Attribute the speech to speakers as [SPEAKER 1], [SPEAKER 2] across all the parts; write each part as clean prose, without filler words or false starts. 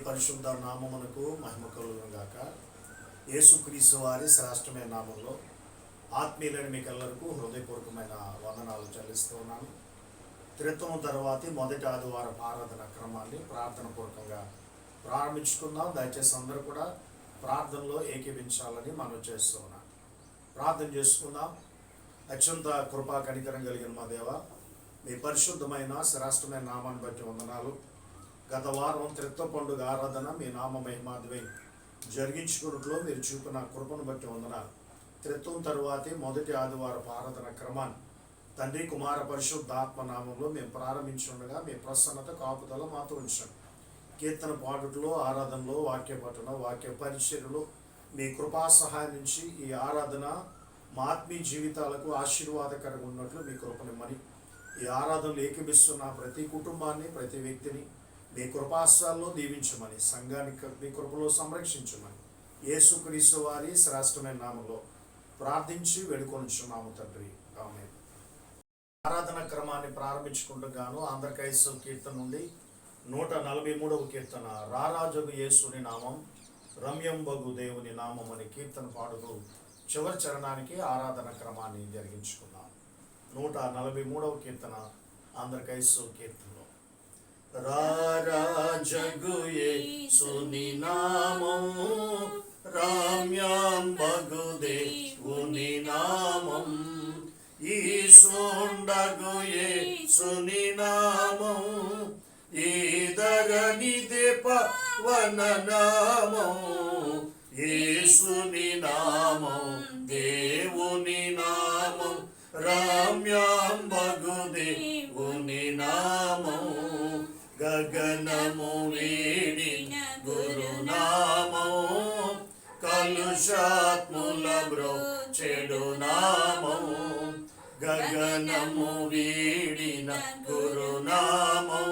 [SPEAKER 1] పరిశుద్ధ నామమునకు మహిమ కలుగును గాక. యేసుక్రీస్తు వారి శ్రేష్టమైన నామంలో ఆత్మీయులైన మీకెల్లరికూ హృదయపూర్వకమైన వందనాలు చెల్లిస్తూ ఉన్నాను. త్రిత్వం తర్వాతి మొదటి ఆదివారం ఆరాధన క్రమాన్ని ప్రార్థన పూర్వకంగా ప్రారంభించుకుందాం. దయచేసి అందరూ కూడా ప్రార్థనలో ఏకీభించాలని మనం చేస్తూ ఉన్నాం. ప్రార్థన చేసుకుందాం. అత్యంత కృపా కనికరం కలిగిన మా దేవ, మీ పరిశుద్ధమైన శ్రేష్టమైన నామాన్ని బట్టి వందనాలు. గత వారం త్రిత్వ పండుగ ఆరాధన మీ నామ మహిమాద్వై జరిగించుకున్నట్లో మీరు చూపిన కృపను బట్టి వందనాలు. త్రిత్వం తరువాతి మొదటి ఆదివారం ఆరాధన క్రమాన్ని తండ్రి కుమార పరిశుద్ధాత్మ నామంలో మేము ప్రారంభించుండగా మీ ప్రసన్నత కాపుదల మాతో ఉంచండి. కీర్తన పాడుట్లో, ఆరాధనలో, వాక్య పఠన, వాక్య పరిచర్యలో మీ కృపా సహాయం నుంచి ఈ ఆరాధన మా ఆత్మీయ జీవితాలకు ఆశీర్వాదకరంగా ఉన్నట్లు మీ కృపనిమ్మని, ఈ ఆరాధనలు ఏకీభిస్తున్న ప్రతి కుటుంబాన్ని, ప్రతి వ్యక్తిని మీ కృపాశ్రాల్లో దీవించమని, సంఘానికి మీ కృపలో సంరక్షించమని యేసుక్రీస్తు వారి శ్రేష్టమైన నామంలో ప్రార్థించి వేడుకొనుచున్నాము తండ్రి, ఆమేన్. ఆరాధన క్రమాన్ని ప్రారంభించుకుంటుగాను ఆంధ్ర క్రైస్తవ కీర్తన నుండి 143వ కీర్తన, రారాజగు యేసుని నామం రమ్యం బగు దేవుని నామం అనే కీర్తన పాడుతూ చివరి చరణానికి ఆరాధన క్రమాన్ని జరిగించుకున్నాం. 143వ కీర్తన ఆంధ్ర క్రైస్తవ కీర్తనలో, రారాజగు యేసుని నామం రమ్యం బగు దేవుని నామం, ఈశుండగు యేసుని నామం ఈధరణిదే పవన నామం, యేసుని నామం దేవుని నామం రమ్యం బగు దేవుని నామం, గగనము వీడిన గురునామం కలుషాత్ముల బ్రోచెడు నామం, గగనము వీడిన గురునామం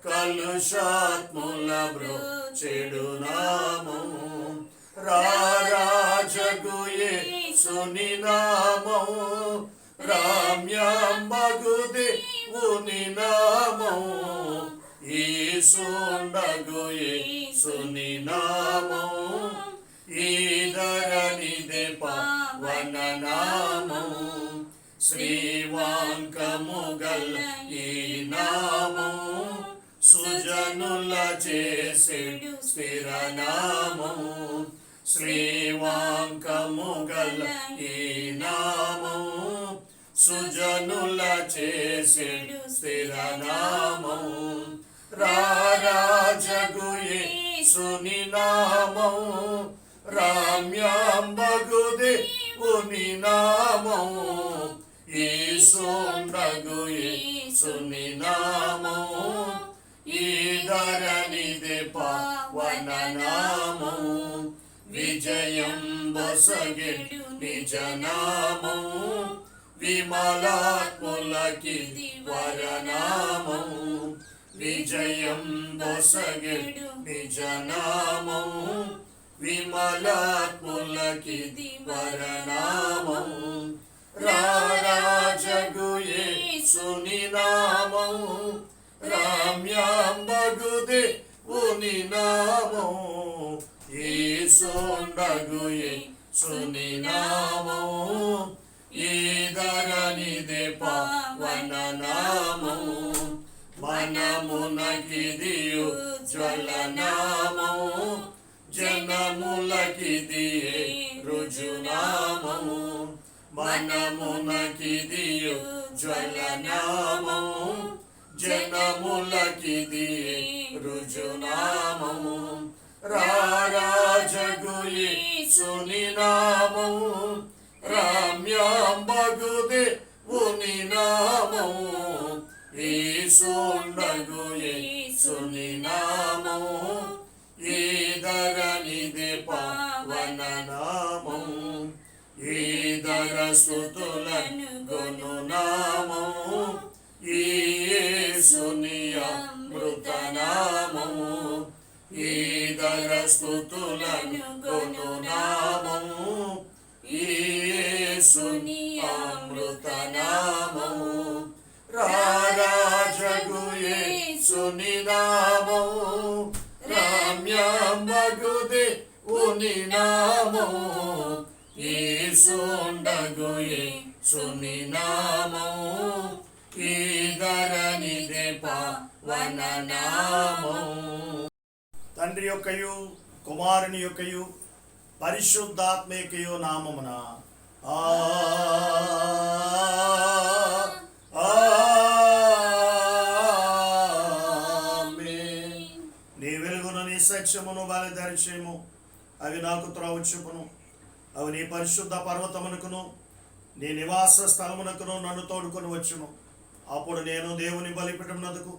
[SPEAKER 1] కలుషాత్ముల బ్రోచెడు నామం, రారాజగు యేసుని నామం రమ్యం బగు దేవుని నామం, ఈశుండగు యేసుని నామం ఈధరణిదే పవన నామం, శ్రీవాంకము గల ఈ నామం సుజనుల చేసెడు స్థిర నామం, శ్రీవాంకము గల ఈ నామం సుజనుల చేసెడు స్థిర నామం, రారాజగు యేసుని నామం రమ్యం బగు దేవుని నామం, ఈశుండగు యేసుని నామం ఈధరణిదే పవన నామం, విజయం బొసగెడు నిజ నామం విమలాత్ములకిది వరనామం, విజయం బొసగెడు నిజ నామం విమలాత్ములకిది వరనామం, రారాజగు యేసుని నామం రమ్యం బగు దేవుని నామం, ఈశుండగు యేసుని నామం ఈధరణిదే పవన నామం, మనమునకిదియు జ్వల నామం జనములకిది రుజునామం, మనమునకిదియు జ్వల నామం జనములకిది రుజునామం, రారాజగు యేసుని నామం రమ్యం బగు దేవుని నామం, ఈశుండగు యేసుని నామం ఈధరణిదే పవన నామం, ఈధర స్తుతులను గొను నామం ఈ యేసుని అమృత నామం, ఈధర స్తుతులను గొను నామం ఈ యేసుని అమృత నామం, రారాజగు యేసుని నామం మగుదే ఉని నామో యేసుండగు యేసుని నామో ఈ ధరణిదే పావన నామో. తండ్రి యొక్కయు కుమారుని యొక్కయు పరిశుద్ధాత్మ యొక్కయు నామమున నీ వెలుగును నీ సత్యమును బలిదర్శయము అవి నాకు త్రోవ చూపును. అవి నీ పరిశుద్ధ పర్వతమునకును నీ నివాస స్థలమునకును నన్ను తోడుకొని వచ్చును. అప్పుడు నేను దేవుని బలిపీఠమునకు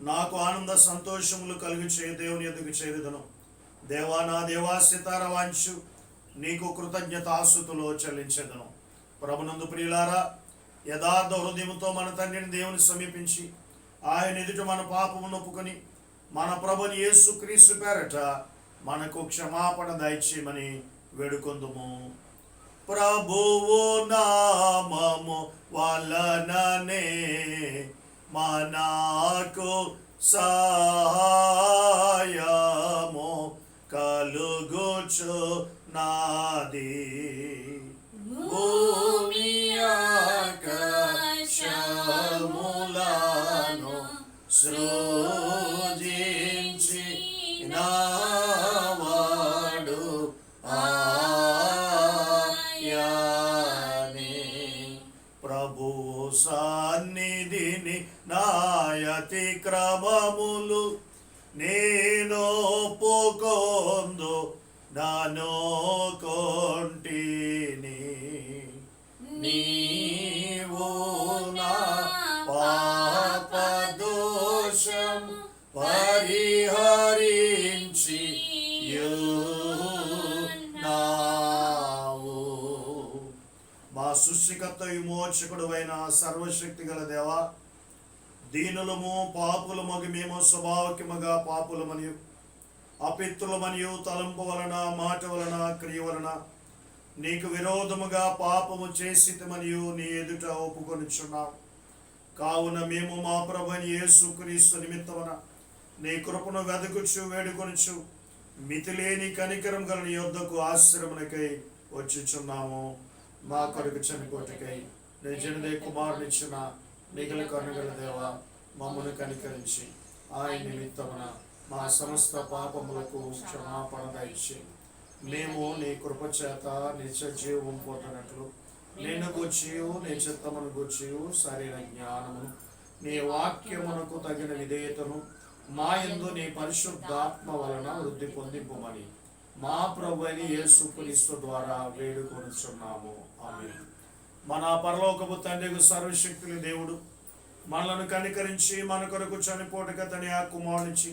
[SPEAKER 1] నాకు ఆనంద సంతోషములు కలిగి దేవుని ఎదుగు చేరుదను. దేవా నా దేవా సితార వాంచు నీకు కృతజ్ఞతాస్తుతులు చెల్లించేదను. ప్రభునందు ప్రియులారా, యథార్థ హృదయంతో మన తండ్రిని దేవుని సమీపించి ఆయన ఎదుట మన పాపమును ఒప్పుకొని మన ప్రభుని యేసుక్రీస్తు పేరట మనకు క్షమాపణ దయచేయమని వేడుకొందుము. ప్రభువు నామము వలననే మనకు సహాయము కలుగుచు నాది. భూమి ఆకాశములను సృజించి నావాడు ఆయనే. ప్రభువు సన్నిధిని నాయతి క్రమములు నేను ఒప్పుకొందు నన్ను కొంటిని. నీవు నా పాప దోషం పరిహరించి యున్నావు. మా సృష్టికర్త విమోచకుడు అయిన సర్వశక్తి గల దేవా, దీనులము పాపులమగు మేము స్వభావకముగా పాపులమనియు అపిత్రులమనియు తలంపు వలన మాట వలన క్రియ వలన నీకు విరోధముగా పాపము చేసితమనియు నీ ఎదుట ఒప్పుకొనిచున్నాం. కావున మేము మా ప్రభువైన యేసుక్రీస్తు నిమిత్తమున నీ కృపను వెదకుచు వేడుకొనుచు మితిలేని కనికరం గల నీ యొద్దకు ఆశ్రమునకై వచ్చుచున్నాము. మా కొరకు చనిపోటకై నీ జనదే కుమారునిచ్చిన మిగిలిన కరుణగల దేవా, మమ్మను కనికరించి ఆయన నిమిత్తమున మా సమస్త పాపములకు క్షమాపణ దయచి మేము నీ కృపచేత నిత్య జీవం పొందినట్లు నిన్ను గూర్చియు నీ చిత్తమును గూర్చియు సరైన జ్ఞానమును నీ వాక్యమునకు తగిన విధేయతను మా యందు నీ పరిశుద్ధాత్మ వలన వృద్ధి పొందింపుమని మా ప్రభువైన యేసుక్రీస్తు ద్వారా వేడుకొనుచున్నాము. ఆమేన్. మన పరలోకపు తండ్రి సర్వశక్తుల దేవుడు మనలను కనికరించి మన కొరకు చనిపోటకు తన కుమారునిచ్చి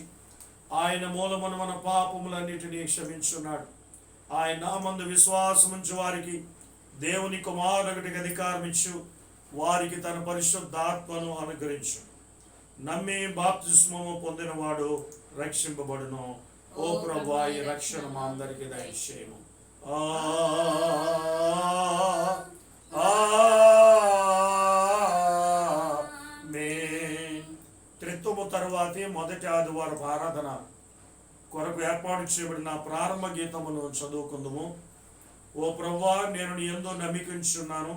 [SPEAKER 1] ఆయన మూలమున మన పాపములన్నిటినీ క్షమించున్నాడు. ఆయన నామందు విశ్వాసముంచు వారికి దేవుని కుమారుడికి అధికారం ఇచ్చు వారికి తన పరిశుద్ధాత్మను అనుగ్రహించు. నమ్మి బాప్తిస్మము పొందినవాడు రక్షింపబడును. ఓ ప్రభువా, ఈ రక్షణ మా అందరికీ దయచేయము. త్రిత్వము తరువాతి మొదటి ఆదివారపు ఆరాధన కొరకు ఏర్పాటు చేయబడిన ప్రారంభ గీతమును చదువుకుందుము. ఓ ప్రభువా, నేను నీ యందు నమ్మికించున్నాను.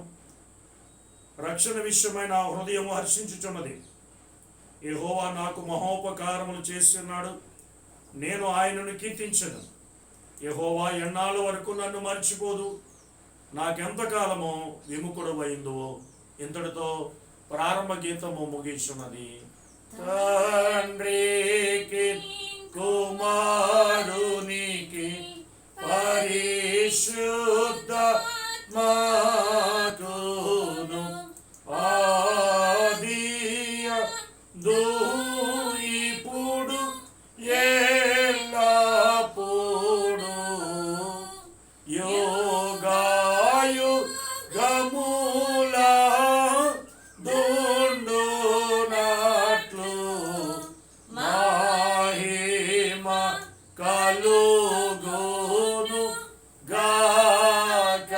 [SPEAKER 1] రక్షణ విషయమై నా హృదయం హర్షించుచున్నది. యెహోవా నాకు మహోపకారములు చేస్తున్నాడు, నేను ఆయనను కీర్తించను. యెహోవా ఎన్నాళ్ళ వరకు నన్ను మర్చిపోదు. నాకెంతకాలము విముఖుడు అయిందో. ఇంతటితో ప్రారంభ గీతము ముగిస్తున్నది. తండ్రికి కుమారునికి పరిశుద్ధాత్మకును ఆదియ ఇప్పుడు ఎల్లప్పుడు యోగాయుగముల దుండునట్లు మహిమ కలుగును గాక.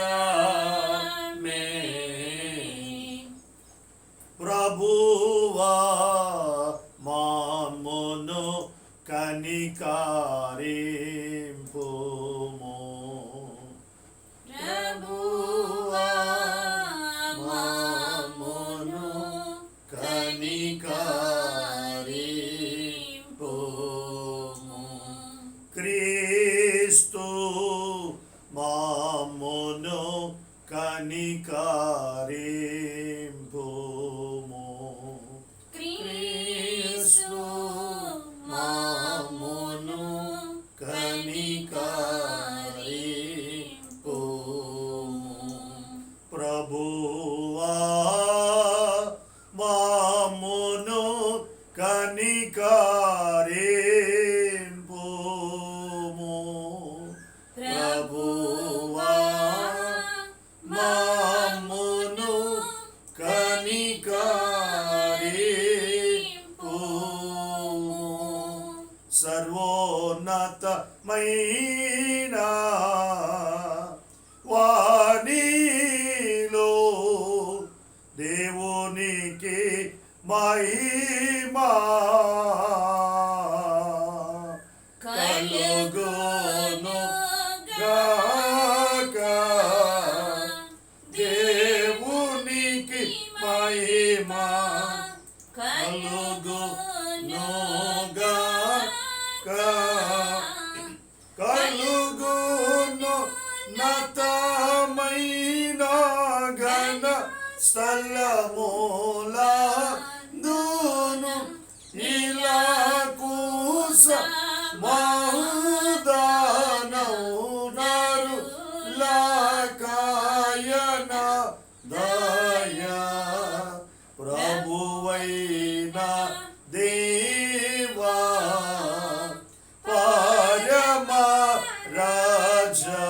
[SPEAKER 1] ఆమేన్. దేవునికి మహిమా కలుగును గాక. దేవునికి మహిమా కలుగును గాక. కలుగును నతమైన ఘన స్థలములందును ఇలాకుస మహుదానౌనరు లాకాయన దయా ప్రభువైన దేవా పరమ రాజా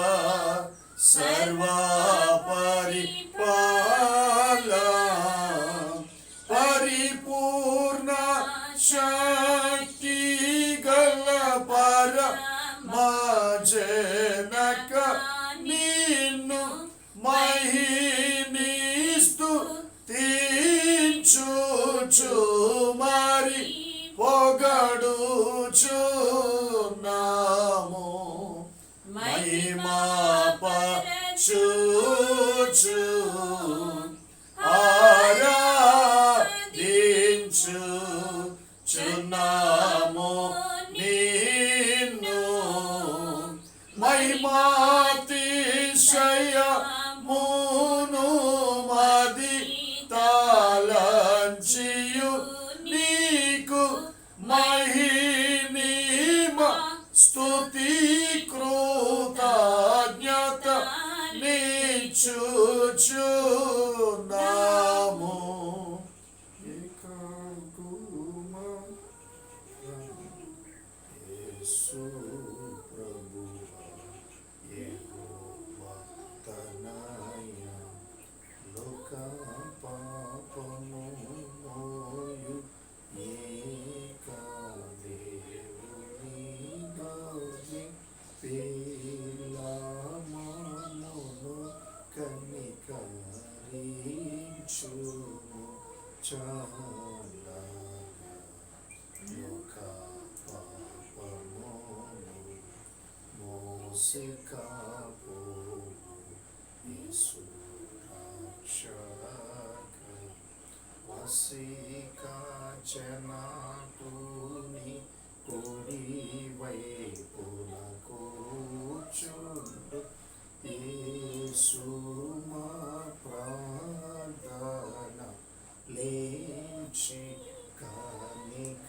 [SPEAKER 1] సర్వపరిపాల పరిపూర్ణ శక్తి గల పరమజనక నిన్ను మహినిస్తు తీర్చుచు మరి పొగడుచున్నాము మహిమపరచుచు ఆరాధించుచున్నాము నిన్ను మహిమాతిశయమును మది తాళంచియు నీకు మహిమీమ స్తుతి కృతజ్ఞత నిచ్చుచున్నాము. యేసు ప్రభువా యెహోవా తనయ లోక పాపము మోయు ఏకా దేవుని గౌరి పిల్లమను కనికరించుము చాలా లోక పాపము మోసికాపు యేసు రక్షక వసికాచనాకుని కుడి వైపున కూర్చుండు యేసు మా ప్రార్థన లేచి కనికరించు.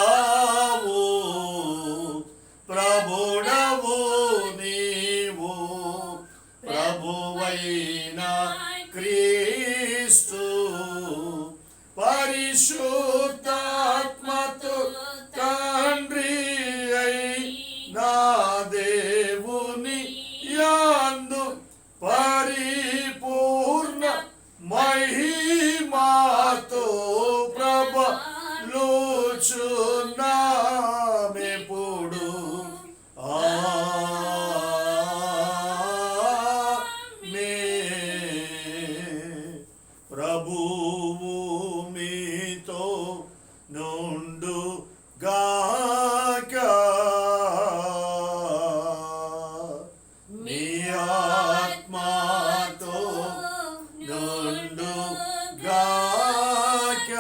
[SPEAKER 1] పరిశుద్ధుడావు ప్రభుడవు నీవు ప్రభువైన క్రీస్తు పరిశుద్ధాత్మతో తండ్రి అయినా దేవుని యందు పరిపూర్ణ మహిమాతో ప్రభలుచున్నామెప్పుడు. ఆమేన్. ప్రభువు మీతో నుండు గాక. మీ ఆత్మతో నుండు గాక.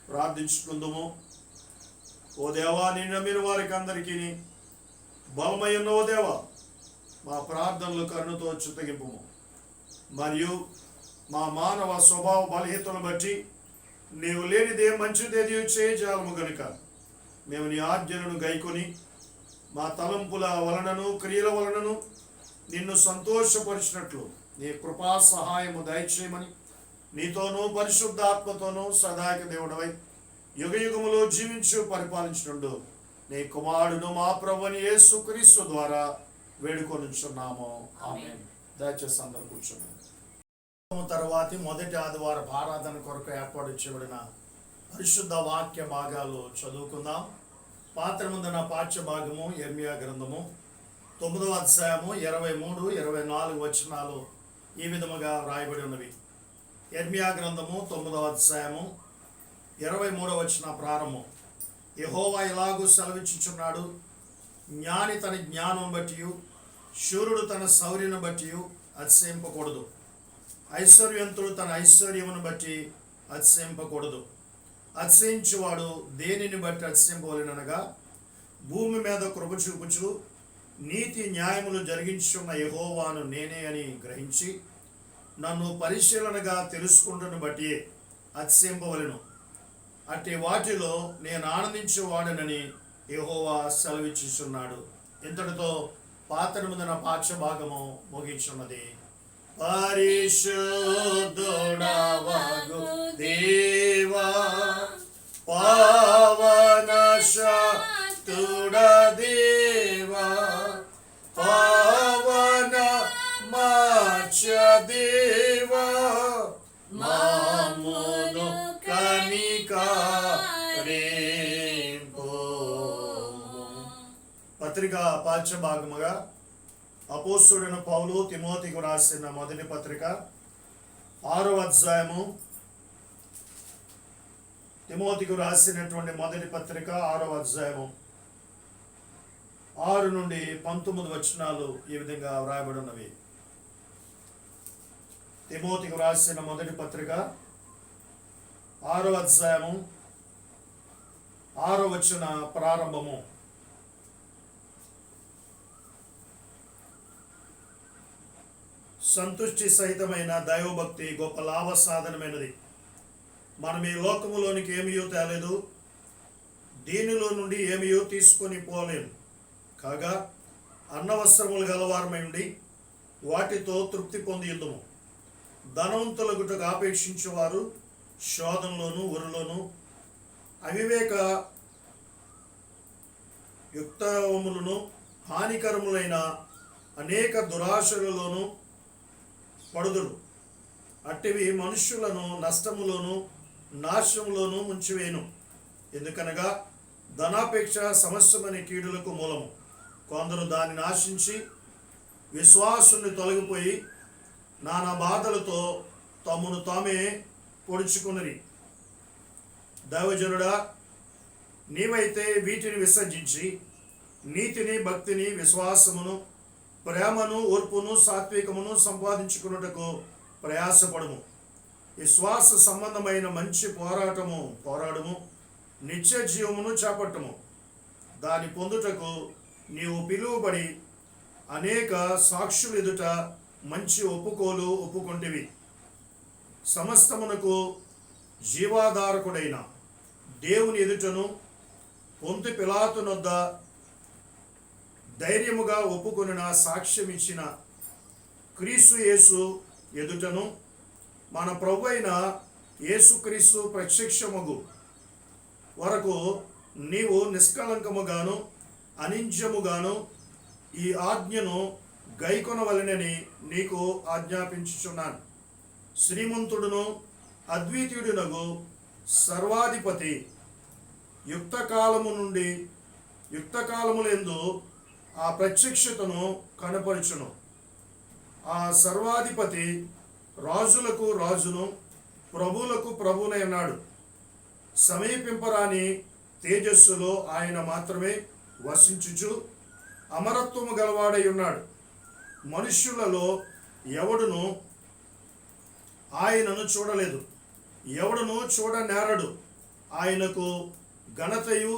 [SPEAKER 1] ప్రార్థించుకుందాము. ఓ దేవా, నిన్న మీరు వారికి అందరికీ బలమైన ఓ దేవా, మా ప్రార్థనలు కరుణతో చిత్తగింపుము. మరియు మా మానవ స్వభావ బలహీనతను బట్టి నీవు లేనిదే మంచిదేది చేయజాలము గనుక మేము నీ ఆజ్ఞలను గైకొని మా తలంపుల వలనను క్రియల వలనను నిన్ను సంతోషపరిచినట్లు నీ కృపా సహాయము దయచేయమని నీతోనూ పరిశుద్ధాత్మతోనూ సదాయక దేవుడవై యుగయుగములో జీవించు పరిపాలించుండు నీ కుమారుడును మా ప్రభువుని యేసుక్రీస్తు ద్వారా వేడుకొనుచున్నాము. ఆమేన్. దయచేసి అందరూ కూర్చున్నాము. తర్వాతి మొదటి ఆదివారం ఆరాధన కొరకు ఏర్పాటు చేయబడిన పరిశుద్ధ వాక్య భాగాలు చదువుకుందాం. పాత్ర ముందున పాఠ్య భాగము యెర్మీయా గ్రంథము 9వ అధ్యాయము 23, 24 వచనాలు ఈ విధముగా వ్రాయబడి ఉన్నవి. యెర్మీయా గ్రంథము 9వ అధ్యాయము 23వ వచన ప్రారంభం. యెహోవా ఇలాగూ సెలవిచ్చుచున్నాడు, జ్ఞాని తన జ్ఞానం బట్టి, శూరుడు తన శౌర్యను బట్టి అతిశయింపకూడదు, ఐశ్వర్యవంతుడు తన ఐశ్వర్యమును బట్టి అతిశయింపకూడదు. అతిశయించువాడు దేనిని బట్టి అతిశయింపవలెననగా, భూమి మీద కృప చూపుచు నీతి న్యాయములు జరిగించున్న యెహోవాను నేనే అని గ్రహించి నన్ను పరిశీలనగా తెలుసుకుంటున్న బట్టి అతిశయింపవలెను. అట్టి వాటిలో నేను ఆనందించేవాడనని యెహోవా సెలవిచ్చుచున్నాడు. ఇంతటితో పాత నిబంధన పాఠ్య భాగము ముగించున్నది. పరిశుద్ధుడవగు దేవా, పావన శక్తుడ దేవా, పావన మార్చ దేవా, మామును కనికరింపు. పత్రిక పాఠ్య భాగముగా అపోస్తలుడైన పౌలు తిమోతికి రాసిన మొదటి పత్రిక 6వ అధ్యాయము, తిమోతికి రాసినటువంటి మొదటి పత్రిక 6వ అధ్యాయము 6 నుండి 19 వచనాలు ఈ విధంగా వ్రాయబడి ఉన్నవి. తిమోతికి రాసిన మొదటి పత్రిక 6వ అధ్యాయము 6వ వచన ప్రారంభము. సంతుష్టి సహితమైన దైవభక్తి గొప్ప లాభ సాధనమైనది. మనం ఈ లోకములోనికి ఏమీయో తేలేదు, దీనిలో నుండి ఏమీయో తీసుకొని పోలేము. కాగా అన్నవస్త్రములు గలవారమై ఉండి వాటితో తృప్తి పొందియుందుము. ధనవంతులగుటకు ఆపేక్షించేవారు శోధనలోను ఉరులోను అవివేక యుక్తములను హానికరములైన అనేక దురాశలలోను పడుదురు. అట్టివి మనుష్యులను నష్టములోను నాశములోను ముంచివేయును. ఎందుకనగా ధనాపేక్ష సమస్తమైన కీడులకు మూలము. కొందరు దానిని ఆశించి విశ్వాసుని తొలగిపోయి నానా బాధలతో తమను తామే పొడుచుకున్నరి. దైవజనుడా, నీవైతే వీటిని విసర్జించి నీతిని, భక్తిని, విశ్వాసమును, ప్రేమను, ఓర్పును, సాత్వికమును సంపాదించుకున్నటకు ప్రయాసపడము. విశ్వాస సంబంధమైన మంచి పోరాడము, నిత్య జీవమును చేపట్టము. దాని పొందుటకు నీవు పిలువబడి అనేక సాక్షులు ఎదుట మంచి ఒప్పుకోలు ఒప్పుకొంటివి. సమస్తమునకు జీవాధారకుడైన దేవుని ఎదుటను పొంతి పిలాతునొద్ద ధైర్యముగా ఒప్పుకొనిన సాక్ష్యం ఇచ్చిన క్రీస్తు యేసు ఎదుటను మన ప్రభు అయిన యేసుక్రీస్తు ప్రత్యక్షమగు వరకు నీవు నిష్కళంకముగాను అనింద్యముగాను ఈ ఆజ్ఞను గైకొనవలెనని నీకు ఆజ్ఞాపించుచున్నాను. శ్రీమంతుడును అద్వితీయుడునగు సర్వాధిపతి యుక్తకాలములందు ఆ ప్రత్యక్షతను కనపరచును. ఆ సర్వాధిపతి రాజులకు రాజును, ప్రభువులకు ప్రభువునై ఉన్నాడు. సమీపింపరాని తేజస్సులో ఆయన మాత్రమే వసించుచు అమరత్వము గలవాడై ఉన్నాడు. మనుష్యులలో ఎవడును ఆయనను చూడలేదు, ఎవడును చూడనేరడు. ఆయనకు ఘనతయు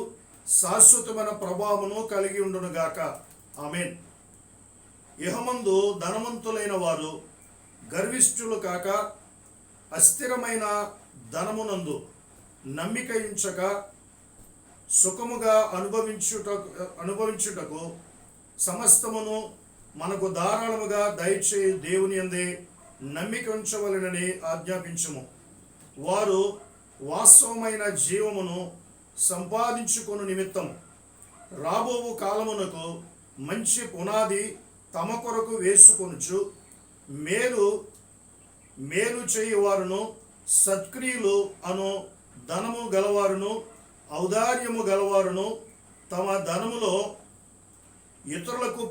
[SPEAKER 1] శాశ్వతమైన ప్రభావమును కలిగి ఉండునుగాక. ఆమేన్. ఇహమందు ధనవంతులైన వారు గర్విష్ఠులు కాక, అస్థిరమైన ధనమునందు నమ్మిక ఉంచక, సుఖముగా అనుభవించుటకు సమస్తమును మనకు ధారాళముగా దయచేయి దేవుని యందే నమ్మిక ఉంచవలెనని ఆజ్ఞాపించుము. వారు వాస్తవమైన జీవమును సంపాదించుకొను నిమిత్తం రాబోవు కాలమునకు మంచి పునాది తమ కొరకు వేసుకొనుచు మేలు చేయువారును, సత్క్రియలు అను ధనము గలవారును, ఔదార్యము గలవారును తమ ధనములో ఇతరులకు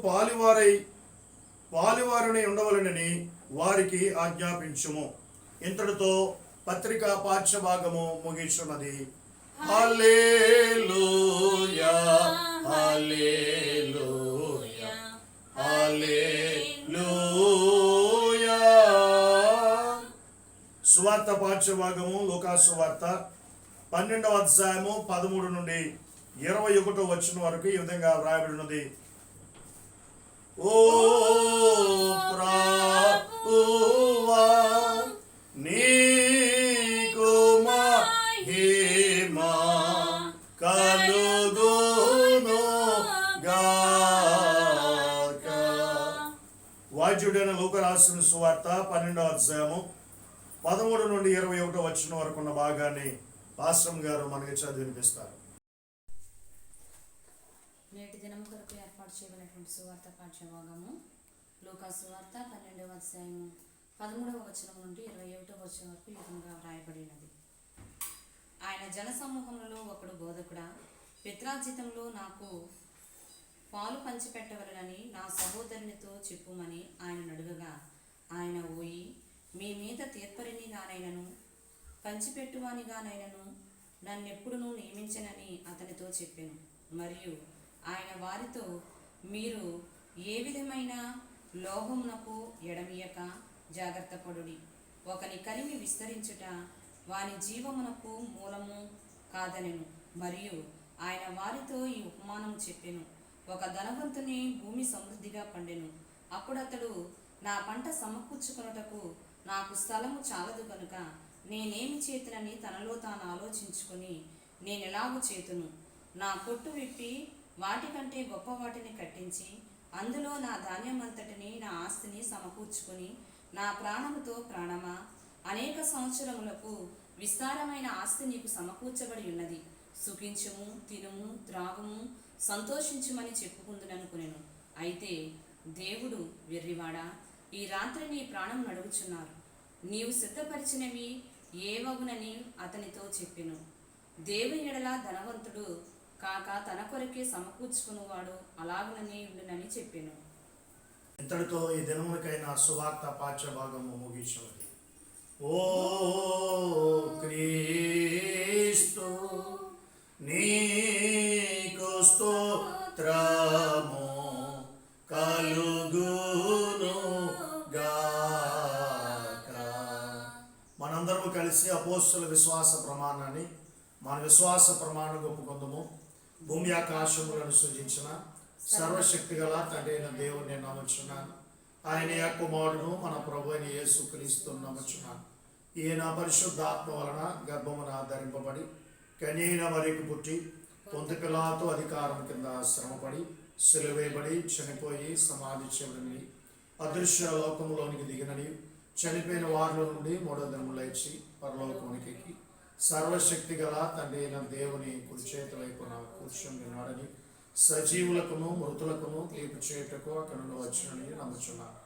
[SPEAKER 1] పాలువారని ఉండవలనని వారికి ఆజ్ఞాపించుము. ఇంతటితో పత్రికా పాఠ్యభాగము ముగిస్తున్నది. హల్లెలూయా, హల్లెలూయా, హల్లెలూయా. సువార్త పాఠ్యభాగము లూకా సువార్త 12వ అధ్యాయము 13 నుండి 21 వచనం వరకు ఈ విధంగా వ్రాయబడినది. ఓ ప్రభువా, నీకు మహిమ కలుగును గాక. వాద్యుడైన లూకా రాసిన సువార్త 12వ అధ్యాయము 13 నుండి 21 వచనం వరకు ఉన్న భాగాన్ని పాస్టర్ గారు మనకి చదివి వినిపిస్తారు.
[SPEAKER 2] నేటి దినం కొరకు ఏర్పాటు చేయబడినటువంటి సువార్త పాఠ్యభాగము లూకా సువార్త 12వ అధ్యాయము 13వ వచనం నుండి 21వ వచనం వరకు ఈ విధంగా వ్రాయబడినది. ఆయన జనసమూహములలో ఒకడు బోధకుడా, పిత్రార్జితంలో నాకు పాలు పంచిపెట్టవలనని నా సహోదరునితో చెప్పుమని ఆయన అడుగగా, ఆయన ఓయి, మీ మీద తీర్పరినిగానైనను పంచిపెట్టువానిగానైనను నన్నెప్పుడునూ నియమించనని అతనితో చెప్పెను. మరియు ఆయన వారితో, మీరు ఏ విధమైన లోహమునకు ఎడమియక జాగ్రత్త పడుడి. ఒకని కలిమి విస్తరించుట వాని జీవమునకు మూలము కాదనెను. మరియు ఆయన వారితో ఈ ఉపమానం చెప్పెను. ఒక ధనవంతుని భూమి సమృద్ధిగా పండెను. అప్పుడతడు, నా పంట సమకూర్చుకొనుటకు నాకు స్థలము చాలదు కనుక నేనేమి చేతునని తనలో తాను ఆలోచించుకొని, నేనెలాగూ చేతును, నా కొట్టు విప్పి వాటికంటే గొప్ప వాటిని కట్టించి అందులో నా ధాన్యమంతటిని, నా ఆస్తిని సమకూర్చుకొని, నా ప్రాణముతో ప్రాణమా, అనేక సంవత్సరములకు విస్తారమైన ఆస్తి నీకు సమకూర్చబడి ఉన్నది, సుఖించుము, తినుము, త్రాగుము, సంతోషించుమని చెప్పుకుందుననుకునేను. అయితే దేవుడు, వెర్రివాడా, ఈ రాత్రి నీ ప్రాణం నడుగుచున్నారు, నీవు సిద్ధపరిచినవి ఏవగునని అతనితో చెప్పెను. దేవుని ఎడల ధనవంతుడు కాక తన కొరకే సమకూర్చుకునేవాడు అలాగునని ఉండునని చెప్పెను.
[SPEAKER 1] ఇంతటితో ఈ దినములకైన సువార్త పాఠ్యభాగము ముగించినది. ఓ క్రీస్తు, నీకు స్తోత్రము కలుగును గాక. మనందరము కలిసి అపోస్తలుల విశ్వాస ప్రమాణాన్ని, మన విశ్వాస ప్రమాణం ఒప్పుకొందుము. భూమి ఆకాశములను సృజించిన సర్వశక్తి గల తండ్రి అయిన దేవుని నమ్ముచున్నాను. ఆయన కుమారుడును మన ప్రభు అయిన యేసుక్రీస్తును నమ్ముచున్నాను. ఈయన పరిశుద్ధాత్మ వలన గర్భమున ధరింపబడి కన్యైన వరకు పుట్టి పొంతు పిలాతు అధికారం కింద శ్రమపడి సిలువేయబడి చనిపోయి సమాధి చేయబడి అదృశ్య లోకములోనికి దిగినని, చనిపోయిన వారిలో నుండి 3వ దినము లేచి పరలోకమునికి ఎక్కి సర్వశక్తి గల తండ్రి అయిన దేవుని కుడి చేతి వైపున కూర్చొని ఉన్నాడని, సజీవులకును మృతులకును తీర్పు చేయుటకు అక్కడ నుండి వచ్చినని నమ్ముచున్నాను.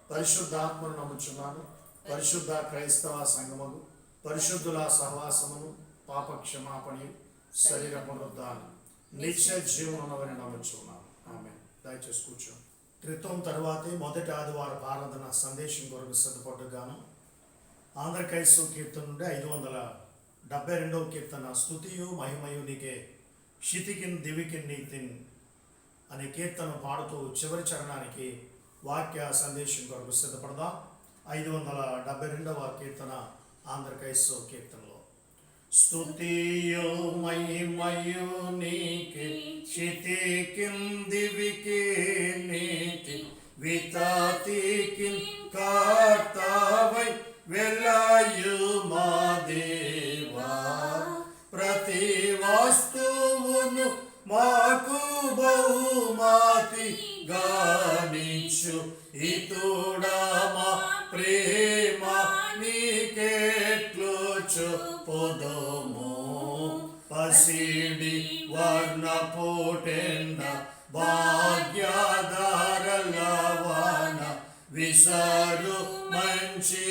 [SPEAKER 1] పరిశుద్ధాత్మను నమ్ముచున్నాను. పరిశుద్ధ క్రైస్తవ సంగమము, పరిశుద్ధుల సహవాసమును, పాప క్షమాపణ, శరీర పునరుద్ధానం, నిత్య జీవనమని నమ్ముచున్నాను. ఆమేన్. దయచేసి కూర్చోండి. త్రిత్వం తరువాతే మొదటి ఆదివార ఆరాధన సందేశం కొరకు సిద్ధపడ్డగాను ఆంధ్ర క్రైస్తవ కీర్తన నుండి 572వ కీర్తన, స్తుతియు మహిమయు నీకే, క్షితికిన్ దివికిన్ నీతిన్ అనే కీర్తన పాడుతూ చివరి చరణానికి వాక్య సందేశం కొరకు సిద్ధపడదాం. 572వ కీర్తన ఆంధ్ర క్రైస్తవ కీర్తనలో, స్తుతియు మహిమయు నీకే, క్షితికిన్ దివికిన్ నీతిన్, వితాతికిన్ కర్తావై వెలయు మా దేవా, ప్రతి వస్తువును మాకు బహుమతి గానిచ్చు, ఇతుడా మా ప్రేమ నీకెట్లు చెప్పుదుము. పసిడి వర్ణ పోటెండ భాగ్యధారలవాన, విసరు మంచి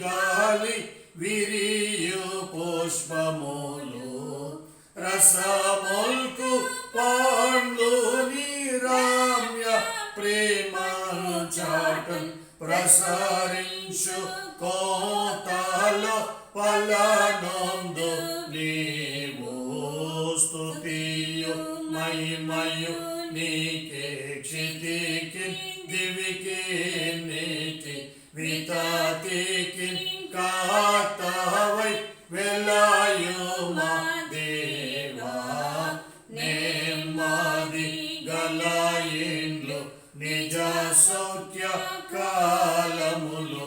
[SPEAKER 1] గాలి విరియు పుష్పములు, రసముల్కు పండ్లు నిరామ్య ప్రసరించు కోతలో పలనొందు నీవు స్తుతియు మహిమయు నీకే క్షితికి దివికి నీటి వితతికి కాతవై వెలయుమా దేవా నెమ్మది గలయిండ్లు నిజ సౌఖ్య కాలములు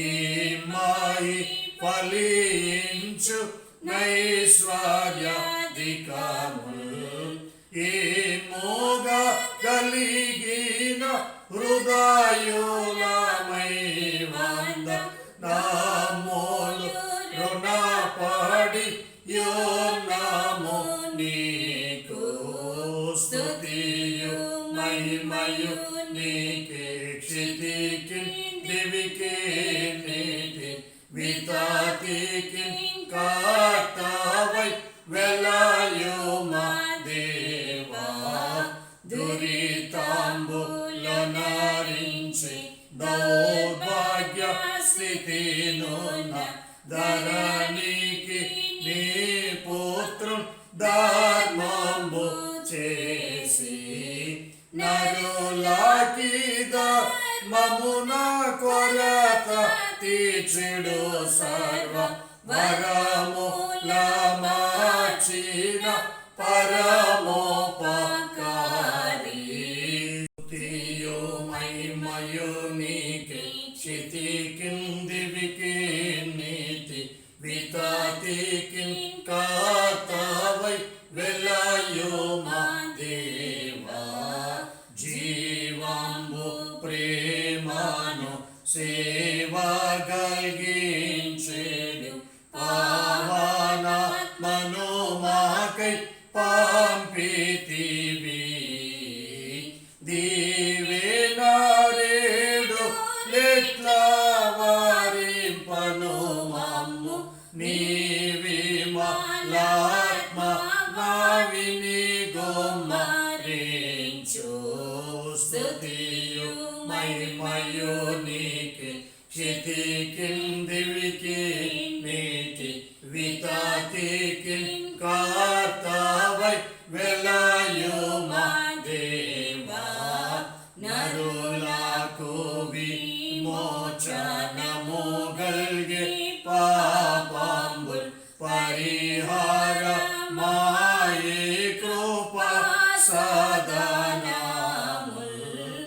[SPEAKER 1] ఈ మాయి ఫలించు నైశ్వర్యాధికములు ఈ మోగ కలిగిన హృదయులమై వంద నామోలు రుణపడి యోనామో నీకు స్తుతియు మహిమయు నీకే క్షితికి దివికి నీటి వితతికి కాతవై వెలయుమా దేవా దురితాంబులనరించి దౌర్భాగ్య స్థితి నున్న ధరణికి నీ పుత్రున్ ధర్మంబు చేసి నరులకి ధర్మమున కొరత తీర్చుడు సర్వ వరములమార్చిన పరమోపకారి స్తుతియు మహిమయు నీకే క్షితికి దివికి నీతి వితతికి కాతవై వెలయుమా దేవా జీవంబు ప్రేమను సేవగల్గించెడు పావనాత్మను మాకై పంపితివి దీవెనరేడు లెట్ల వారింపను మమ్ము నీవిమలాత్మ నావిని గొమ్మరించు స్తుతియు మహిమయు నీకే క్షితికి దివికి నీటి వితతికి కాతవై వెలయుమా దేవా నరులకు విమోచనము గల్గే పాపంబుల్ పరిహార మాయే కృపా సదనముల్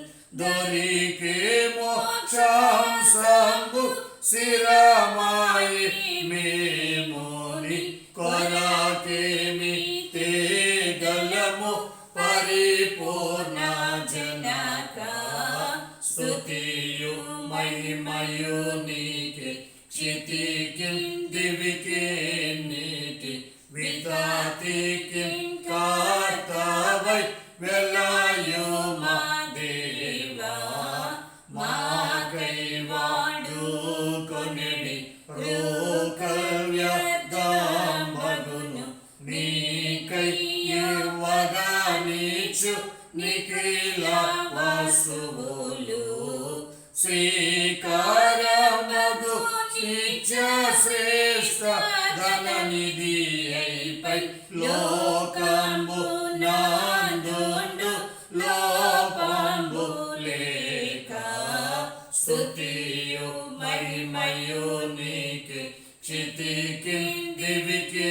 [SPEAKER 1] దొరికే మోక్షం సంబు శిరమాయి మేమోని కొరకేమి తేగలము పరిపూర్ణ జనక స్తుతియు మహిమయు నీకే క్షితికి దివికి నీటి వితతికి కాతవై వెలయుమా దేవా మాకై వాడుకొనిడి రోకవ్యర్థమగును నీకై ఇవ్వగానిచు నిఖిల వస్తువులు శ్రీకారమగు నిత్య శ్రేష్ఠ ధననిధి అయిపై లోకంబు నాందుండు లోపంబు లేక స్తుతియు మహిమయు నీకే క్షితికి దివికి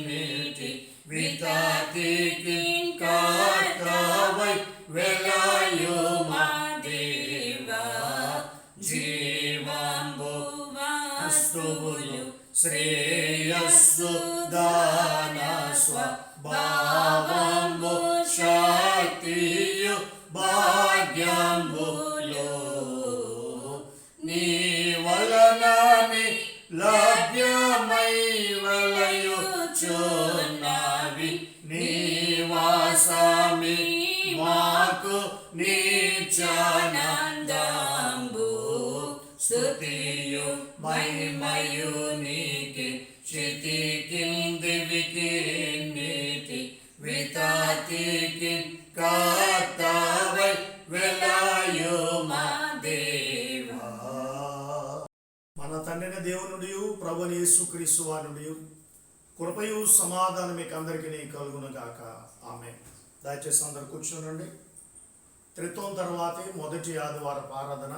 [SPEAKER 1] నీటి వితతికి కాతవై వెలయుమా దేవా జీవంబు వస్తువులు శ్రేయస్సు దాన స్వభావంబు శక్తియు భాగ్యంబులో నీ వలనని లభ్యమై వలయుచున్నవి నివాసమి మాకు నిత్యానందంబు స్తుతియు మహిమయు నీకే క్షితికి దివికి నీటి వితతికి కాతవై వెలయుమా దేవా దేవునుడియు ప్రభుని యేసుక్రీస్తు వానుడియు కృపయు సమాధానం మీకు అందరికీ కలుగును గాక. ఆమేన్. దయచేసి అందరు కూర్చోనండి. త్రిత్వం తర్వాతి మొదటి ఆదివారపు ఆరాధన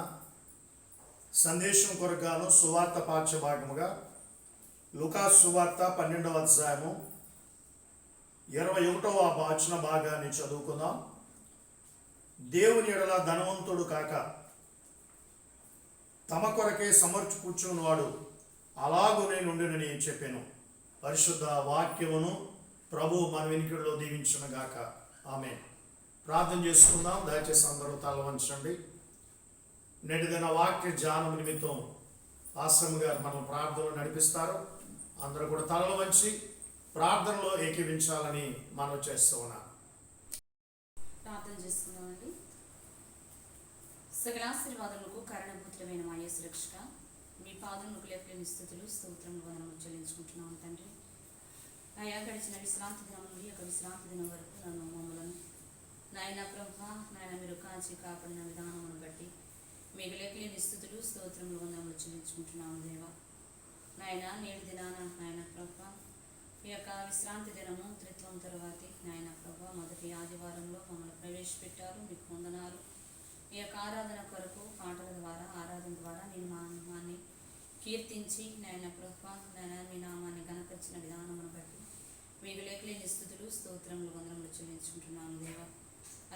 [SPEAKER 1] సందేశం కొరగాను సువార్త పాఠ్యభాగముగా లూకా సువార్త 12వ అధ్యాయము 21వ వచన భాగాన్ని చదువుకుందాం. దేవుని ఎడల ధనవంతుడు కాక తమ కొరకే సమర్చు కూర్చున్నవాడు అలాగునే నుండినని చెప్పాను. పరిశుద్ధ వాక్యమును ప్రభు మన వెనుకల్లో దీవించును గాక. ఆమేన్. ప్రార్థన చేసుకుందాం. దయచేసి అందరూ తల వంచండి. నేటి దిన వాక్య ధ్యానం నిమిత్తం ఆశ్రమ గారు మనం ప్రార్థనలు నడిపిస్తారు. అందరూ కూడా తలలు వంచి ప్రార్థనలో ఏకీవించాలని మనం చేస్తూ ఉన్నాం.
[SPEAKER 2] ప్రార్థన చేసుకుందామండి. సకలాశీర్వాదములకు కారణభూతులమైన మా యేసు రక్షక, మీ పాదములకు లేపలేని స్థుతులు స్తోత్రములు వందనములు చెల్లించుకుంటున్నాము తండ్రి. అయా గడిచిన విశ్రాంతి దినం నుండి ఒక విశ్రాంతి దినం వరకు నన్ను మమ్మలను నాయన ప్రభా నాయన మీరు కాచి కాపాడిన విధానమును బట్టి మీకు లేపలేని స్థుతులు స్తోత్రములు వందనములు చెల్లించుకుంటున్నాము దేవా. నాయన నేడు దినాన నాయన ప్రభా ఈ యొక్క విశ్రాంతి దినము త్రిత్వం తరువాతి నాయన ప్రభా మొదటి ఆదివారంలో మమ్మల్ని ప్రవేశపెట్టారు. మీకు వందనాలు. ఈ యొక్క ఆరాధన కొరకు పాటల ద్వారా ఆరాధన ద్వారా నేను మా నామాన్ని కీర్తించి నాయన ప్రభా నాయన మీ నామాన్ని గణపరిచిన విధానమును బట్టి మీకు లేఖలేని స్థుతులు స్తోత్రములు వందనములు చెల్లించుకుంటున్నాను దేవా.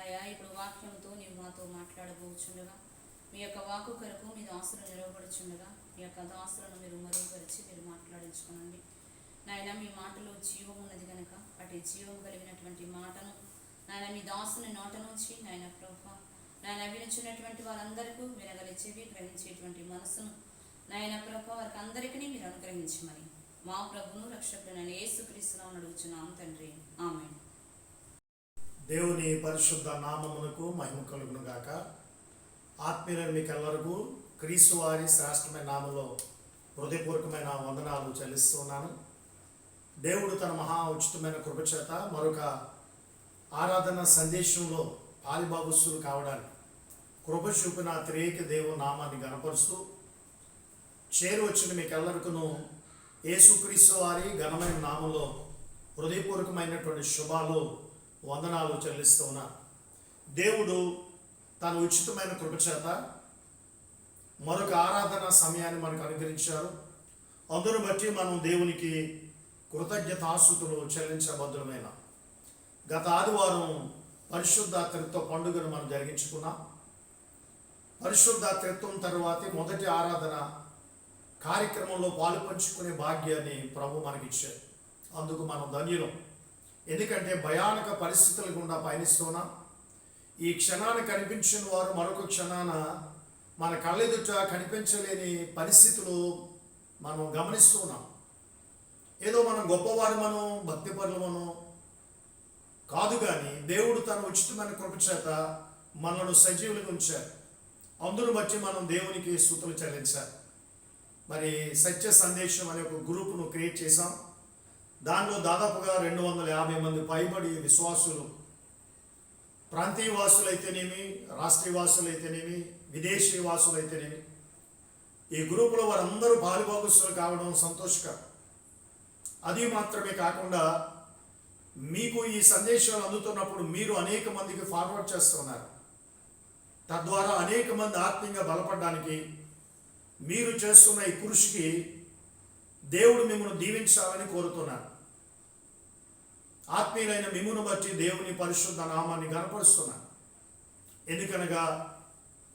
[SPEAKER 2] అయ్యా ఇప్పుడు వాక్యంతో నీవు మాతో మాట్లాడబోచుండగా మీ యొక్క వాక్కు కొరకు మీ దాసులు నిలవబడుచుండగా మీ యొక్క దాసులను మీరు మరుగుపరిచి మీరు మాట్లాడించుకోనండి నాయన. మీ మాటలో జీవం ఉన్నది కనుక అటు జీవం కలిగినటువంటి మాటను నాయన మీ దాసుని నోట నుంచి నాయన ప్రభా నాయన వినిచినటువంటి వారందరికీ వినగలిచేవి గ్రహించేటువంటి మనసును నాయన ప్రభా వారికి అందరికీ మీరు అనుగ్రహించమని మా ప్రభును రక్షకుడైన యేసుక్రీస్తునామమున అడుగుచున్నాము తండ్రి. ఆమేన్.
[SPEAKER 1] దేవుని పరిశుద్ధ నామమునకు మహిమ కలుగును గాక. ఆత్మీయులైన మీకెల్లరికూ క్రీస్తు వారి శ్రేష్టమైన నామంలో హృదయపూర్వకమైన వందనాలు చెల్లిస్తున్నాను. దేవుడు తన మహా ఉచితమైన కృపచేత మరొక ఆరాధన సందేశంలో పాలిభాగస్తులు కావడానికి కృప చూపిన త్రియేక దేవుని నామాన్ని గణపరుస్తూ చేరు వచ్చిన మీకెల్లరికను యేసుక్రీస్తు వారి ఘనమైన నామంలో హృదయపూర్వకమైనటువంటి శుభాలు వందనాలు చెల్లిస్తూ ఉన్నాను. దేవుడు తన ఉచితమైన కృపచేత మరొక ఆరాధన సమయాన్ని మనకు అనుగ్రహించారు. అందును బట్టి మనం దేవునికి కృతజ్ఞతాస్తుతులు చెల్లించబద్దులమైన గత ఆదివారం పరిశుద్ధ త్రిత్వ పండుగను మనం జరిగించుకున్నాం. పరిశుద్ధ త్రిత్వం తర్వాతి మొదటి ఆరాధన కార్యక్రమంలో పాలు పంచుకునే భాగ్యాన్ని ప్రభు మనకిచ్చారు. అందుకు మనం ధన్యులం. ఎందుకంటే భయానక పరిస్థితుల గుండా పయనిస్తున్నాం. ఈ క్షణాన్ని కనిపించిన వారు మరొక క్షణాన మన కళ్ళెదుట కనిపించలేని పరిస్థితులు మనం గమనిస్తున్నాం. ఏదో మనం గొప్పవారమనో భక్తిపరులమనో కాదు, కానీ దేవుడు తన ఉచితమైన కృపచేత మనను సజీవులుగా ఉంచారు. అందును బట్టి మనం దేవునికి స్తుతులు చెల్లించాలి. మరి సత్య సందేశం అనే ఒక గ్రూపును క్రియేట్ చేశాం. దానిలో దాదాపుగా 250 మంది పైబడి విశ్వాసులు, ప్రాంతీయ వాసులైతేనేమి, రాష్ట్రీయ వాసులైతేనేమి, విదేశీ వాసులైతేనేమి, ఈ గ్రూపులో వారందరూ పాలుభాగస్తులు కావడం సంతోషకరం. అది మాత్రమే కాకుండా మీకు ఈ సందేశాలు అందుతున్నప్పుడు మీరు అనేక మందికి ఫార్వర్డ్ చేస్తున్నారు. తద్వారా అనేక మంది ఆత్మీయంగా బలపడడానికి మీరు చేస్తున్న ఈ కృషికి దేవుడు మిమ్మల్ని దీవించాలని కోరుతున్నాను. ఆత్మీయులైన మిమ్మును బట్టి దేవుని పరిశుద్ధ నామాన్ని గణపరుస్తున్నాను. ఎందుకనగా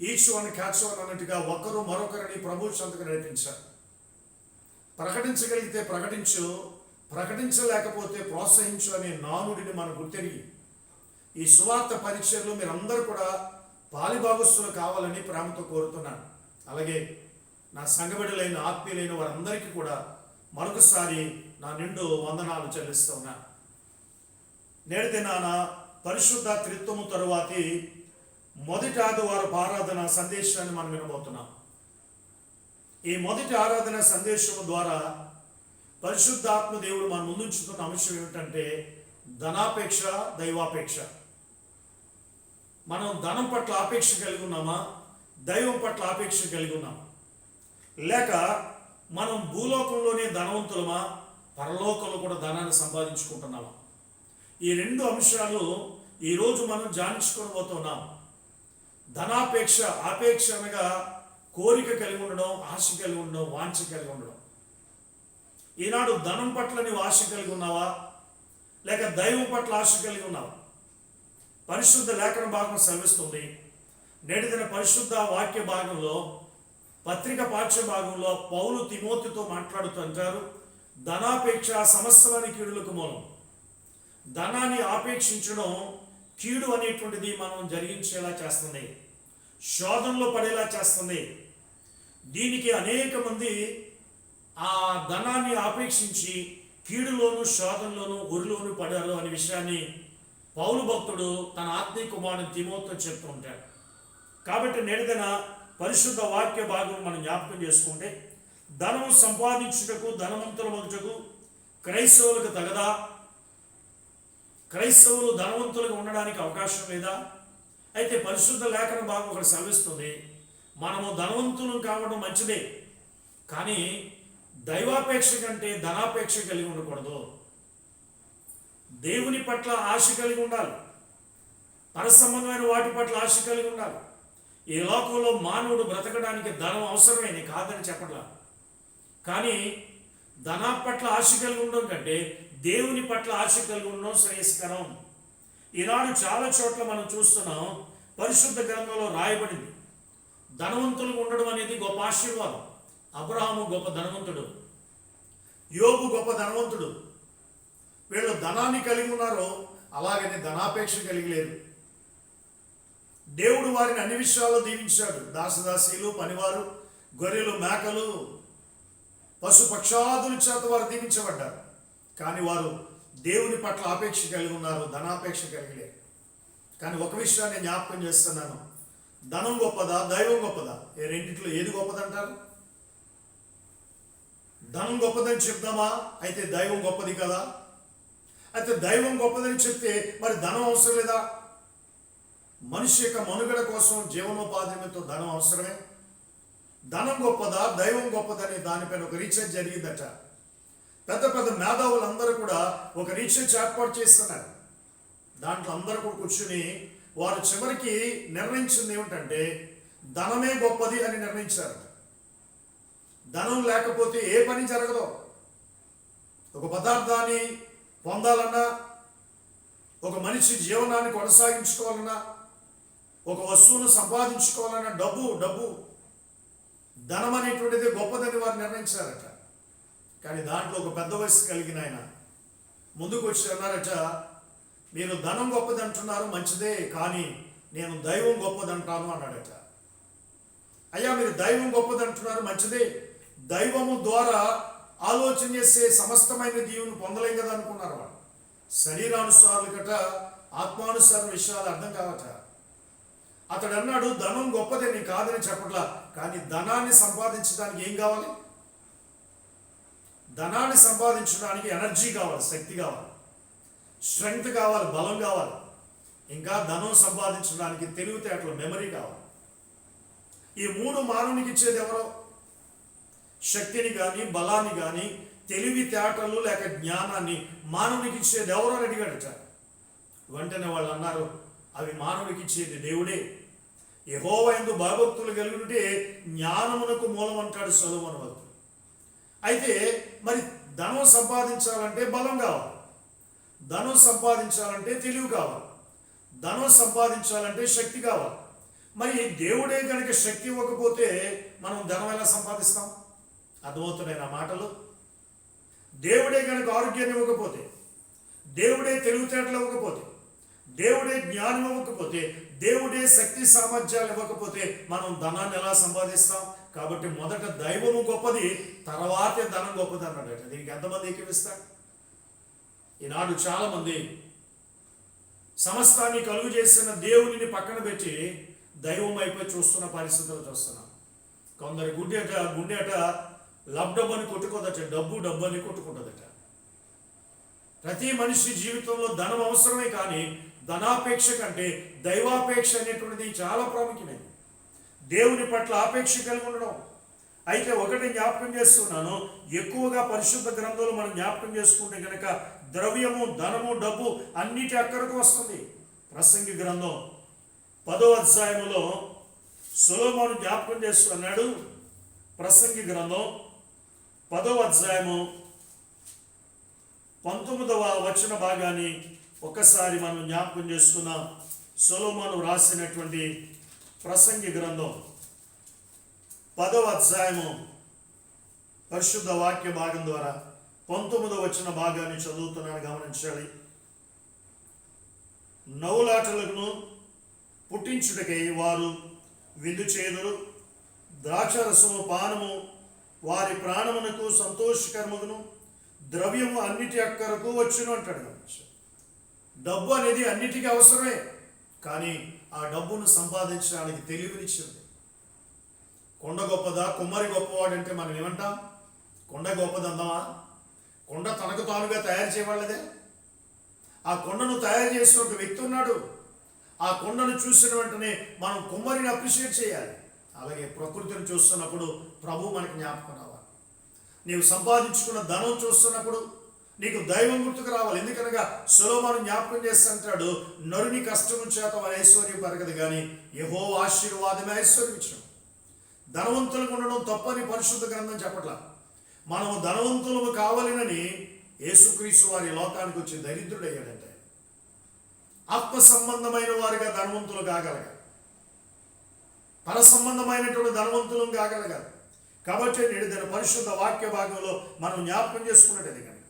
[SPEAKER 1] ఈచ్ వన్ క్యాచ్ వన్ అన్నట్టుగా ఒకరు మరొకరిని ప్రభు చెంతకు నడిపించారు. ప్రకటించగలిగితే ప్రకటించు, ప్రకటించలేకపోతే ప్రోత్సహించు అనే నానుడిని మనం గుర్తెరిగి ఈ సువార్త పరీక్షల్లో మీరందరూ కూడా పాలిభాగస్తులు కావాలని ప్రేమతో కోరుతున్నాను. అలాగే నా సంఘబిడ్డలైన ఆత్మీయులైన వారందరికీ కూడా మరొకసారి నా నిండు వందనాలు చెల్లిస్తూ ఉన్నాను. నేడు దినాన పరిశుద్ధ త్రిత్వము తరువాతి మొదటి ఆదివారపు ఆరాధన సందేశాన్ని మనం వినబోతున్నాం. ఈ మొదటి ఆరాధన సందేశం ద్వారా పరిశుద్ధాత్మ దేవుడు మన ముందుంచుతున్న అంశం ఏమిటంటే ధనాపేక్ష, దైవాపేక్ష. మనం ధనం పట్ల ఆపేక్ష కలిగి ఉన్నామా, దైవం పట్ల ఆపేక్ష కలిగి ఉన్నామా, లేక మనం భూలోకంలోనే ధనవంతులమా, పరలోకంలో కూడా ధనాన్ని సంపాదించుకుంటున్నామా? ఈ రెండు అంశాలు ఈరోజు మనం ధ్యానించుకోబోతున్నాం. ధనాపేక్ష, ఆపేక్ష అనగా కోరిక కలిగి ఉండడం, ఆశ కలిగి ఉండడం, వాంఛ కలిగి ఉండడం. ఈనాడు ధనం పట్ల నీవు ఆశ కలిగి ఉన్నావా, లేక దైవం పట్ల ఆశ కలిగి ఉన్నావా? పరిశుద్ధ లేఖన భాగం సెలవిస్తుంది. నేటి దిన పరిశుద్ధ వాక్య భాగంలో, పత్రిక పాఠ్య భాగంలో పౌలు తిమోతితో మాట్లాడుతూ అంటారు, ధనాపేక్ష సమస్తమైన కీడులకు మూలం. ధనాన్ని ఆపేక్షించడం కీడు అనేటువంటిది మనం జరిగించేలా చేస్తుంది, శోధనలో పడేలా చేస్తుంది. దీనికి అనేక మంది ఆ ధనాన్ని ఆపేక్షించి కీడులోను, శోధనలోను, ఉరిలోను పడారు అనే విషయాన్ని పౌలు భక్తుడు తన ఆత్మీయ కుమారుడు తిమోతితో చెప్తూ ఉంటాడు. కాబట్టి నేడుదిన పరిశుద్ధ వాక్య భాగం మనం జ్ఞాపకం చేసుకుంటే, ధనం సంపాదించుటకు, ధనవంతుల మగుటకు క్రైస్తవులకు తగదా? క్రైస్తవులు ధనవంతులుగా ఉండడానికి అవకాశం లేదా? అయితే పరిశుద్ధ లేఖన భాగం ఒకటి సెలవిస్తుంది, మనము ధనవంతులు కావడం మంచిదే, కానీ దైవాపేక్ష కంటే ధనాపేక్ష కలిగి ఉండకూడదు. దేవుని పట్ల ఆశ కలిగి ఉండాలి, పరసంబంధమైన వాటి పట్ల ఆశ కలిగి ఉండాలి. ఈ లోకంలో మానవుడు బ్రతకడానికి ధనం అవసరమైంది కాదని చెప్పట్లా, కానీ ధనా పట్ల ఆశ కలిగి ఉండడం కంటే దేవుని పట్ల ఆశ కలిగి ఉండడం శ్రేయస్కరం. ఈనాడు చాలా చోట్ల మనం చూస్తున్నాం, పరిశుద్ధ గ్రంథంలో రాయబడింది, ధనవంతులుగా ఉండడం అనేది గొప్ప ఆశీర్వాదం. అబ్రహాము గొప్ప ధనవంతుడు, యోబు గొప్ప ధనవంతుడు. వీళ్ళు ధనాన్ని కలిగి ఉన్నారో, అలాగని ధనాపేక్ష కలిగి లేరు. దేవుడు వారిని అన్ని విషయాల్లో దీవించాడు. దాసదాసీలు, పనివారు, గొర్రెలు, మేకలు, పశుపక్షాదుల చేత వారు దీవించబడ్డారు. కానీ వారు దేవుని పట్ల ఆపేక్ష కలిగి ఉన్నారు, ధనాపేక్ష కలిగి లేరు. కానీ ఒక విషయాన్ని జ్ఞాపకం చేస్తున్నాను, ధనం గొప్పదా, దైవం గొప్పదా? ఈ రెండింటిలో ఏది గొప్పదంటారు? ధనం గొప్పదని చెప్దామా? అయితే దైవం గొప్పది కదా. అయితే దైవం గొప్పదని చెప్తే మరి ధనం అవసరం లేదా? మనిషి యొక్క మనుగడ కోసం, జీవనోపాధితో ధనం అవసరమే. ధనం గొప్పదా, దైవం గొప్పదని దానిపైన ఒక రీసెర్చ్ జరిగిందట. పెద్ద పెద్ద మేధావులందరూ కూడా ఒక రీసెర్చ్ ఏర్పాటు చేస్తున్నారు. దాంట్లో అందరూ కూడా కూర్చుని వారు చివరికి నిర్ణయించింది ఏమిటంటే, ధనమే గొప్పది అని నిర్ణయించారు. ధనం లేకపోతే ఏ పని జరగదు. ఒక పదార్థాన్ని పొందాలన్నా, ఒక మనిషి జీవనాన్ని కొనసాగించుకోవాలన్నా, ఒక వస్తువును సంపాదించుకోవాలన్నా డబ్బు ధనం అనేటువంటిది గొప్పదని వారు నిర్ణయించారట. కానీ దాంట్లో ఒక పెద్ద వయసు కలిగిన ఆయన ముందుకు వచ్చి అన్నారట, మీరు ధనం గొప్పది అంటున్నారు, మంచిదే, కానీ నేను దైవం గొప్పదంటాను అన్నాడట. అయ్యా, మీరు దైవం గొప్పది అంటున్నారు, మంచిదే, దైవము ద్వారా ఆలోచన చేసే సమస్తమైన దీవుని పొందలేం కదా అనుకున్నారు వాళ్ళు. శరీరానుసారులు గట, ఆత్మానుసార విషయాలు అర్థం కావట. అతడు అన్నాడు, ధనం గొప్పదని కాదని చెప్పట్లా, కానీ ధనాన్ని సంపాదించడానికి ఏం కావాలి? ధనాన్ని సంపాదించడానికి ఎనర్జీ కావాలి, శక్తి కావాలి, స్ట్రెంగ్త్ కావాలి, బలం కావాలి. ఇంకా ధనం సంపాదించడానికి తెలివితేటలు, మెమరీ కావాలి. ఈ మూడు మానవునికి ఇచ్చేది ఎవరో? శక్తిని కానీ, బలాన్ని కానీ, తెలివితేటలు లేక జ్ఞానాన్ని మానవునికి ఇచ్చేది ఎవరో అని అడిగాడట. వెంటనే వాళ్ళు అన్నారు, అవి మానవునికి ఇచ్చేది దేవుడే. యెహోవా యందు భయభక్తులు కలిగి ఉంటే జ్ఞానమునకు మూలం అంటాడు సొలొమోను భక్తుడు. అయితే మరి ధనం సంపాదించాలంటే బలం కావాలి, ధనం సంపాదించాలంటే తెలివి కావాలి, ధనం సంపాదించాలంటే శక్తి కావాలి. మరి దేవుడే కనుక శక్తి ఇవ్వకపోతే మనం ధనం ఎలా సంపాదిస్తాం? అర్థమవుతున్నాయి నా మాటలు? దేవుడే కనుక ఆరోగ్యాన్ని ఇవ్వకపోతే, దేవుడే తెలివితేటలు ఇవ్వకపోతే, దేవుడే జ్ఞానం ఇవ్వకపోతే, దేవుడే శక్తి సామర్థ్యాలు ఇవ్వకపోతే మనం ధనాన్ని ఎలా సంపాదిస్తాం? కాబట్టి మొదట దైవము గొప్పది, తర్వాతే ధనం గొప్పది అన్నాడట. దీనికి ఎంతమంది ఏకీవిస్తారు? ఈనాడు చాలా మంది సమస్తాన్ని కలుగు చేసిన దేవునిని పక్కన పెట్టి దైవం వైపు చూస్తున్న పరిస్థితులు చూస్తున్నాం. కొందరి గుండెట లబ్డబ్బని కొట్టుకోదట, డబ్బు అని కొట్టుకుంటుందట. ప్రతి మనిషి జీవితంలో ధనం అవసరమే, కానీ ధనాపేక్ష కంటే దైవాపేక్ష అనేటువంటిది చాలా ప్రాముఖ్యమైనది. దేవుని పట్ల ఆపేక్ష కలిగి ఉండడం,
[SPEAKER 3] అయితే ఒకటి జ్ఞాపకం చేస్తున్నాను, ఎక్కువగా పరిశుద్ధ గ్రంథంలో మనం జ్ఞాపకం చేసుకుంటే కనుక ద్రవ్యము, ధనము, డబ్బు అన్నిటి అక్కడికి వస్తుంది. ప్రసంగి గ్రంథం 10వ అధ్యాయములో సొలొమోను జ్ఞాపకం చేస్తున్నాడు. ప్రసంగి గ్రంథం 10వ అధ్యాయము 19వ వచన భాగాన్ని ఒక్కసారి మనం జ్ఞాపకం చేసుకున్నాం. సొలొమోను రాసినటువంటి ప్రసంగి గ్రంథం 10వ అధ్యాయము పరిశుద్ధ వాక్య భాగం ద్వారా 19వ వచన భాగాన్ని చదువుతున్నాను, గమనించాలి. నవ్వులాటలను పుట్టించుటకై వారు విందు చేదురు, ద్రాక్షరసము పానము వారి ప్రాణమునకు సంతోషకరమును, ద్రవ్యము అన్నిటి అక్కరకు వచ్చును అంటాడు. డబ్బు అనేది అన్నిటికీ అవసరమే, కానీ ఆ డబ్బును సంపాదించడానికి తెలివినిచ్చింది. కొండ గొప్పదా, కుమ్మరి గొప్పవాడంటే మనం ఏమంటాం? కొండ గొప్పది అందామా? కొండ తనకు తానుగా తయారు చేయవాళ్ళదే. ఆ కొండను తయారు చేసిన ఒక వ్యక్తి ఉన్నాడు. ఆ కొండను చూసిన వెంటనే మనం కుమ్మరిని అప్రిషియేట్ చేయాలి. అలాగే ప్రకృతిని చూస్తున్నప్పుడు ప్రభు మనకి జ్ఞాపకం రావాలి. నీవు సంపాదించుకున్న ధనం చూస్తున్నప్పుడు నీకు దైవం గుర్తుకు రావాలి. ఎందుకనగా సొలొమోను జ్ఞాపకం చేసి అంటాడు, నరుని కష్టము చేత ఐశ్వర్యం పెరగదు, కానీ యెహోవా ఆశీర్వాదమే ఐశ్వర్యం. ధనవంతులకు ఉండడం తప్పని పరిశుద్ధ గ్రంథం చెప్పట్లా. మనము ధనవంతులము కావాలని యేసుక్రీస్తు వారి లోకానికి వచ్చి దరిద్రుడయ్యాడంటే ఆత్మ సంబంధమైన వారిగా ధనవంతులు కాగలగాలి, పర సంబంధమైనటువంటి ధనవంతులు కాగలగాలి. కాబట్టి నేడు దాని పరిశుద్ధ వాక్య భాగంలో మనం జ్ఞాపకం చేసుకున్నట్టు కానీ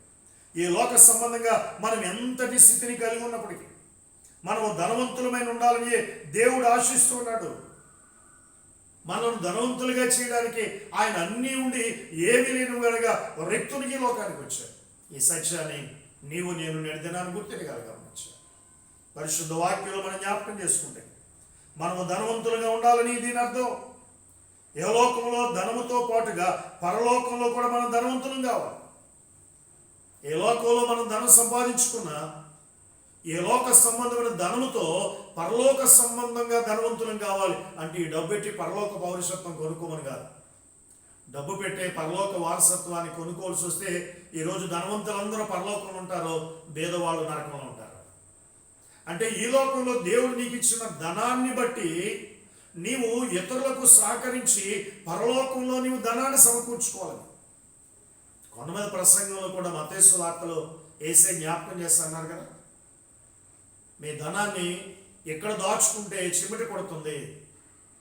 [SPEAKER 3] ఈ లోక సంబంధంగా మనం ఎంతటి స్థితిని కలిగి ఉన్నప్పటికీ మనము ధనవంతులమైన ఉండాలని దేవుడు ఆశిస్తున్నాడు. మనల్ని ధనవంతులుగా చేయడానికి ఆయన అన్నీ ఉండి ఏమీ లేని వాడుగా రిక్తునికి లోకానికి వచ్చాడు. ఈ సత్యాన్ని నీవు నేను నేర్దినాన్ని గుర్తిరగలగవచ్చు. పరిశుద్ధ వాక్యంలో మనం జ్ఞాపకం చేసుకుంటే మనము ధనవంతులుగా ఉండాలని దీని అర్థం. ఏ లోకంలో ధనముతో పాటుగా పరలోకంలో కూడా మనం ధనవంతులం కావాలి. ఏ లోకంలో మనం ధనం సంపాదించుకున్నా ఏ లోక సంబంధమైన ధనముతో పరలోక సంబంధంగా ధనవంతులం కావాలి. అంటే ఈ డబ్బు పెట్టి పరలోక పౌరసత్వం కొనుక్కోమని కాదు. డబ్బు పెట్టే పరలోక వారసత్వాన్ని కొనుక్కోవాల్సి వస్తే ఈరోజు ధనవంతులందరూ పరలోకంలో ఉంటారు, పేదవాళ్ళు నరకంలో ఉంటారు. అంటే ఈ లోకంలో దేవుడు నీకు ఇచ్చిన ధనాన్ని బట్టి నీవు ఇతరులకు సహకరించి పరలోకంలో నీవు ధనాన్ని సమకూర్చుకోవాలి. కొండ మీద ప్రసంగంలో కూడా మత్తయి వార్తలో యేసయ్య జ్ఞాపకం చేస్తున్నారు కదా, మీ ధనాన్ని ఎక్కడ దాచుకుంటే చిమిటి పడుతుంది,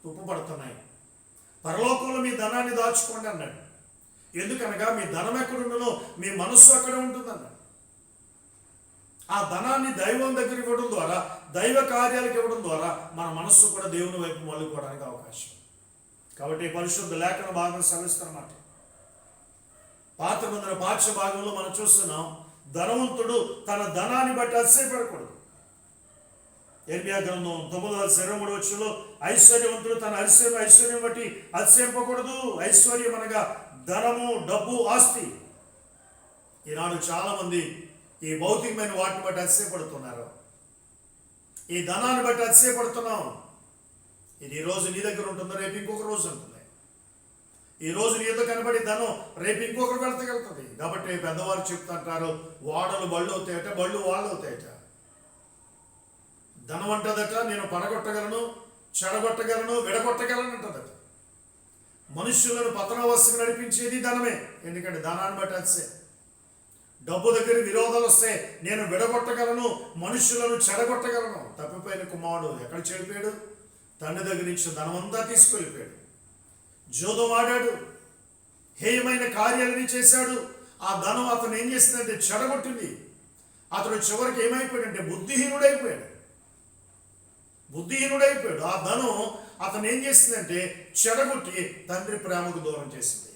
[SPEAKER 3] తుప్పు పడుతున్నాయి, పరలోకంలో మీ ధనాన్ని దాచుకోండి అన్నాడు. ఎందుకనగా మీ ధనం ఎక్కడుండదో మీ మనస్సు అక్కడ ఉంటుందన్నాడు. ఆ ధనాన్ని దైవం దగ్గర ఇవ్వడం ద్వారా, దైవ కార్యాలకు ఇవ్వడం ద్వారా మన మనస్సు కూడా దేవుని వైపు మళ్ళుకోవడానికి అవకాశం. కాబట్టి పరిశుద్ధ లేఖన భాగం సెలవిస్తున్నమాట. పాత నిబంధన పాఠ్య భాగంలో మనం చూస్తున్నాం, ధనవంతుడు తన ధనాన్ని బట్టి అతిశయపడకూడదు. ఇర్మియా గ్రంథం 9:23 ఐశ్వర్యవంతుడు తన ఐశ్వర్యం బట్టి అతిశయింపకూడదు. ఐశ్వర్యం అనగా ధనము, డబ్బు, ఆస్తి. ఈనాడు చాలా మంది ఈ భౌతికమైన వాటిని బట్టి అతిశయపడుతున్నారు. ఈ ధనాన్ని బట్టి అతిశయపడుతున్నాం. ఇది ఈరోజు నీ దగ్గర ఉంటుందో రేపు ఇంకొక రోజు ఉంటుంది. ఈ రోజు నీ ఎదురు కనబడి ధనం రేపు ఇంకొకరు వెళ్తగలుగుతుంది. కాబట్టి పెద్దవారు చెప్తుంటారు, వాడలు బళ్ళు అవుతాయట, బళ్ళు వాళ్ళు అవుతాయట. ధనం అంటదట, నేను పడగొట్టగలను, చెడగొట్టగలను, విడగొట్టగలను అంటదట. మనుష్యులను పతనావస్థకు నడిపించేది ధనమే. ఎందుకంటే ధనాన్ని బట్టి అతిశయం. డబ్బు దగ్గర విరోధాలు వస్తే నేను విడగొట్టగలను, మనుష్యులను చెడగొట్టగలను. తప్పిపోయిన కుమారుడు ఎక్కడ చెడిపోయాడు? తండ్రి దగ్గర నుంచి ధనమంతా తీసుకెళ్ళిపోయాడు. జోదం ఆడాడు, హేయమైన కార్యాలని చేశాడు. ఆ ధనం అతను ఏం చేసిందంటే చెడగొట్టింది. అతడు చివరికి ఏమైపోయాడంటే బుద్ధిహీనుడైపోయాడు. ఆ ధనం అతను ఏం చేసిందంటే చెడగొట్టి తండ్రి ప్రేమకు దూరం చేసింది.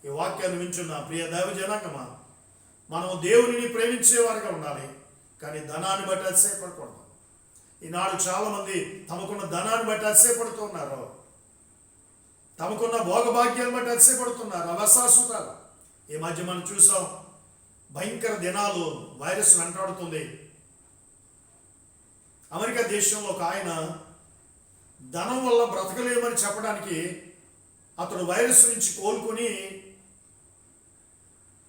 [SPEAKER 3] ఈ వాక్యాన్ని వింటున్న ప్రియ దైవ జనాంగమా, మనము దేవునిని ప్రేమించేవారిగా ఉండాలి, కానీ ధనాన్ని బట్టి అతిశయపడకూడదు. ఈనాడు చాలామంది తమకున్న ధనాన్ని బట్టి అతిశయపడుతున్నారు, తమకున్న భోగభాగ్యాన్ని బట్టి అతిశయపడుతున్నారు, అవశాశ్వతాలు. ఈ మధ్య మనం చూసాం, భయంకర దినాలు, వైరస్ వెంటాడుతుంది. అమెరికా దేశంలో ఒక ఆయన ధనం వల్ల బ్రతకలేమని చెప్పడానికి అతడు వైరస్ నుంచి కోలుకొని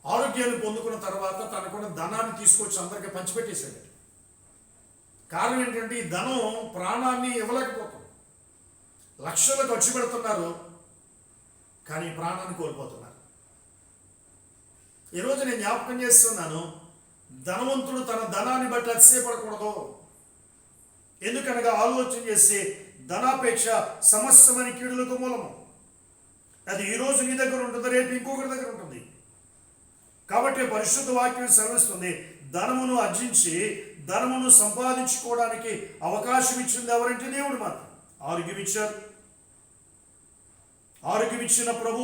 [SPEAKER 3] ఆరోగ్యాన్ని పొందుకున్న తర్వాత తనకున్న ధనాన్ని తీసుకొచ్చి అందరికీ పంచిపెట్టేశాడు. కారణం ఏంటంటే ఈ ధనం ప్రాణాన్ని ఇవ్వలేకపోతుంది. లక్షలు ఖర్చు పెడుతున్నారు, కానీ ప్రాణాన్ని కోల్పోతున్నారు. ఈరోజు నేను జ్ఞాపకం చేస్తున్నాను, ధనవంతుడు తన ధనాన్ని బట్టి అతిశయపడకూడదు. ఎందుకనగా ఆలోచన చేసి ధనాపేక్ష సమస్తమైన కీడులకు మూలము. అది ఈరోజు నీ దగ్గర ఉంటుంది, రేపు ఇంకొకరి దగ్గర ఉంటుంది. కాబట్టి పరిశుద్ధ వాక్యం సెలవిస్తుంది, ధనమును ఆర్జించి ధనమును సంపాదించుకోవడానికి అవకాశం ఇచ్చింది ఎవరంటే దేవుడు మాత్రం. ఆరోగ్యం ఇచ్చారు, ఆరోగ్యం ఇచ్చిన ప్రభు,